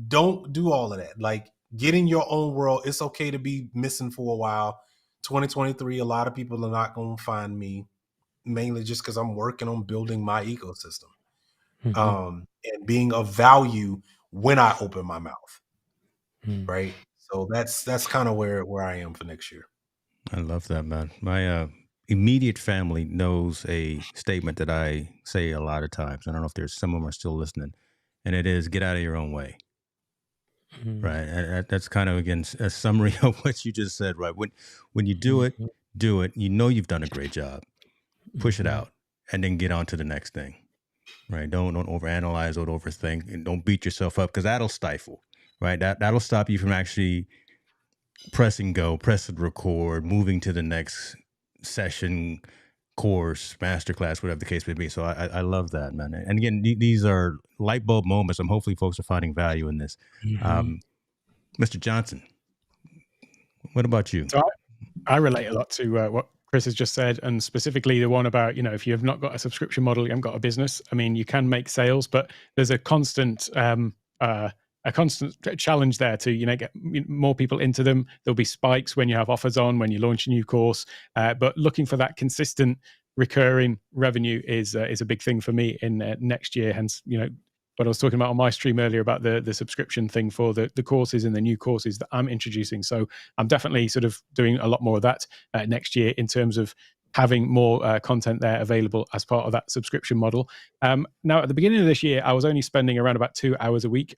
S4: don't do all of that. Like, get in your own world. It's okay to be missing for a while. 2023, a lot of people are not going to find me, mainly just because I'm working on building my ecosystem and being of value when I open my mouth. Right. So that's kind of where I am for next year.
S1: I love that, man. My immediate family knows a statement that I say a lot of times. I don't know if there's some of them are still listening, and it is get out of your own way. Right. And that's kind of, again, a summary of what you just said, right? When you do it, you've done a great job. Push it out and then get on to the next thing. Right. Don't overanalyze, don't overthink, and don't beat yourself up because that'll stifle. Right. That'll stop you from actually pressing go, pressing record, moving to the next session, course, masterclass, whatever the case may be. So I love that, man. And again, these are light bulb moments. Hopefully folks are finding value in this. Mr. Johnson, what about you?
S2: So I relate a lot to what Chris has just said, and specifically the one about, if you have not got a subscription model, you haven't got a business. I mean, you can make sales, but there's a constant challenge there to get more people into them. There'll be spikes when you have offers on, when you launch a new course, but looking for that consistent recurring revenue is a big thing for me in next year. Hence, what I was talking about on my stream earlier about the subscription thing for the courses and the new courses that I'm introducing. So I'm definitely sort of doing a lot more of that next year in terms of having more content there available as part of that subscription model. Now, at the beginning of this year, I was only spending around about 2 hours a week,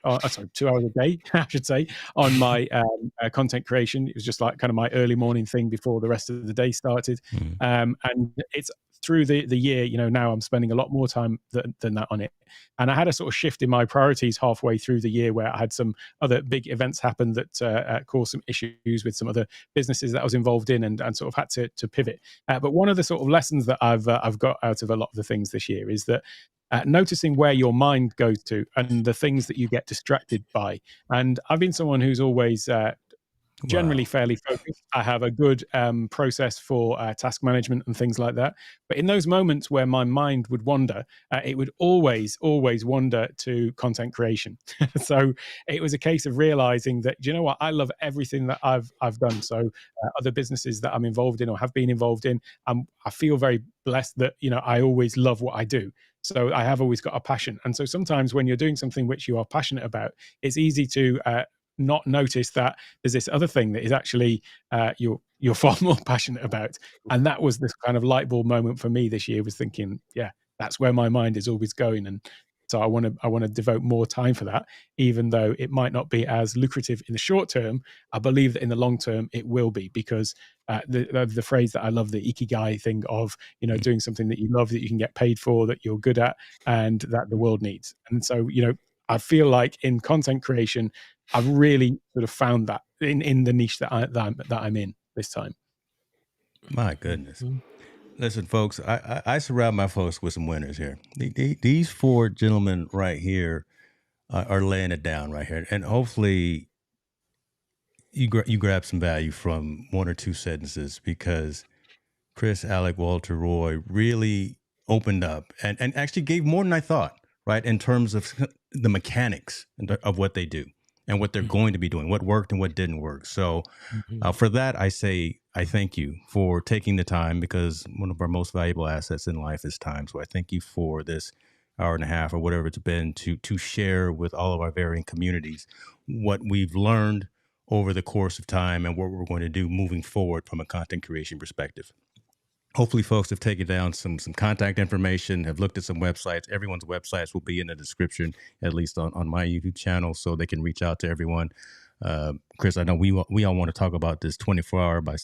S2: 2 hours a day, I should say, on my content creation. It was just like kind of my early morning thing before the rest of the day started. And it's through the year, now I'm spending a lot more time than that on it. And I had a sort of shift in my priorities halfway through the year where I had some other big events happen that caused some issues with some other businesses that I was involved in and sort of had to pivot. But one of the sort of lessons that I've got out of a lot of the things this year is that noticing where your mind goes to and the things that you get distracted by. And I've been someone who's always generally fairly focused. I have a good process for task management and things like that. But in those moments where my mind would wander, it would always wander to content creation. So it was a case of realizing that, you know what, I love everything that I've done. So other businesses that I'm involved in or have been involved in, I feel very blessed that, I always love what I do. So I have always got a passion. And so sometimes when you're doing something which you are passionate about, it's easy to not notice that there's this other thing that is actually you're far more passionate about. And that was this kind of light bulb moment for me this year, was thinking, yeah, that's where my mind is always going. And so I want to devote more time for that, even though it might not be as lucrative in the short term. I believe that in the long term it will be, because the phrase that I love, the ikigai thing of, doing something that you love, that you can get paid for, that you're good at, and that the world needs. And so, I feel like in content creation, I've really sort of found that in the niche that I'm in this time.
S1: My goodness. Listen, folks, I surround my folks with some winners here. These four gentlemen right here are laying it down right here, and hopefully you grab some value from one or two sentences, because Chris, Alec, Walter, Roy really opened up and actually gave more than I thought, right, in terms of the mechanics of what they do and what they're going to be doing, what worked and what didn't work. So for that, I say I thank you for taking the time, because one of our most valuable assets in life is time. So I thank you for this hour and a half or whatever it's been to share with all of our varying communities what we've learned over the course of time and what we're going to do moving forward from a content creation perspective. Hopefully folks have taken down some contact information, have looked at some websites. Everyone's websites will be in the description, at least on my YouTube channel, so they can reach out to everyone. Chris, I know we all want to talk about this 24 by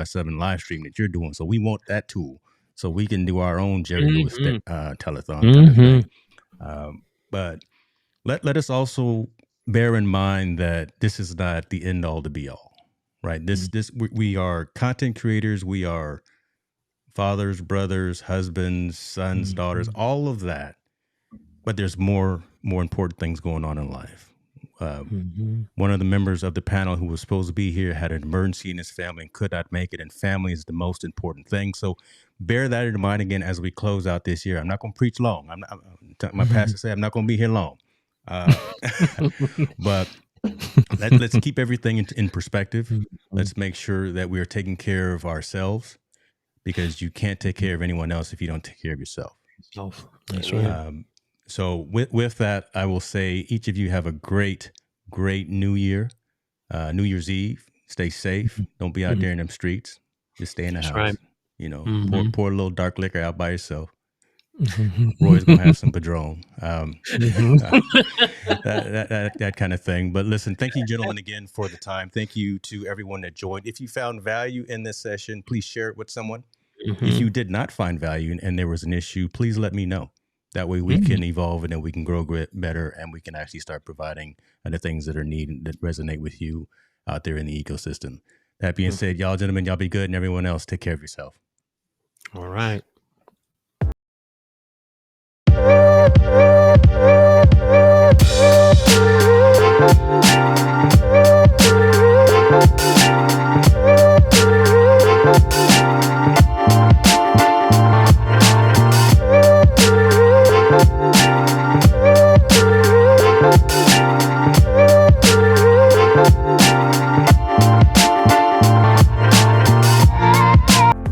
S1: 7 live stream that you're doing. So we want that tool so we can do our own Jerry Lewis telethon kind of thing. But let us also bear in mind that this is not the end all to be all, right? We are content creators. We are fathers, brothers, husbands, sons, daughters, all of that. But there's more important things going on in life. One of the members of the panel who was supposed to be here had an emergency in his family and could not make it. And family is the most important thing. So bear that in mind again as we close out this year. I'm not going to preach long. My pastor said I'm not going to be here long. But let's keep everything in perspective. Let's make sure that we are taking care of ourselves, because you can't take care of anyone else if you don't take care of yourself.
S3: That's right.
S1: So with that, I will say each of you have a great New Year, New Year's Eve. Stay safe. Don't be out there in them streets. Just stay in the house. Right. You know, pour a little dark liquor out by yourself. Roy's gonna have some Padron. That kind of thing. But listen, thank you, gentlemen, again for the time. Thank you to everyone that joined. If you found value in this session, please share it with someone. If you did not find value and there was an issue, please let me know. That way we can evolve, and then we can grow better, and we can actually start providing the things that are needed, that resonate with you out there in the ecosystem. That being said, y'all gentlemen, y'all be good, and everyone else, take care of yourself.
S3: All right.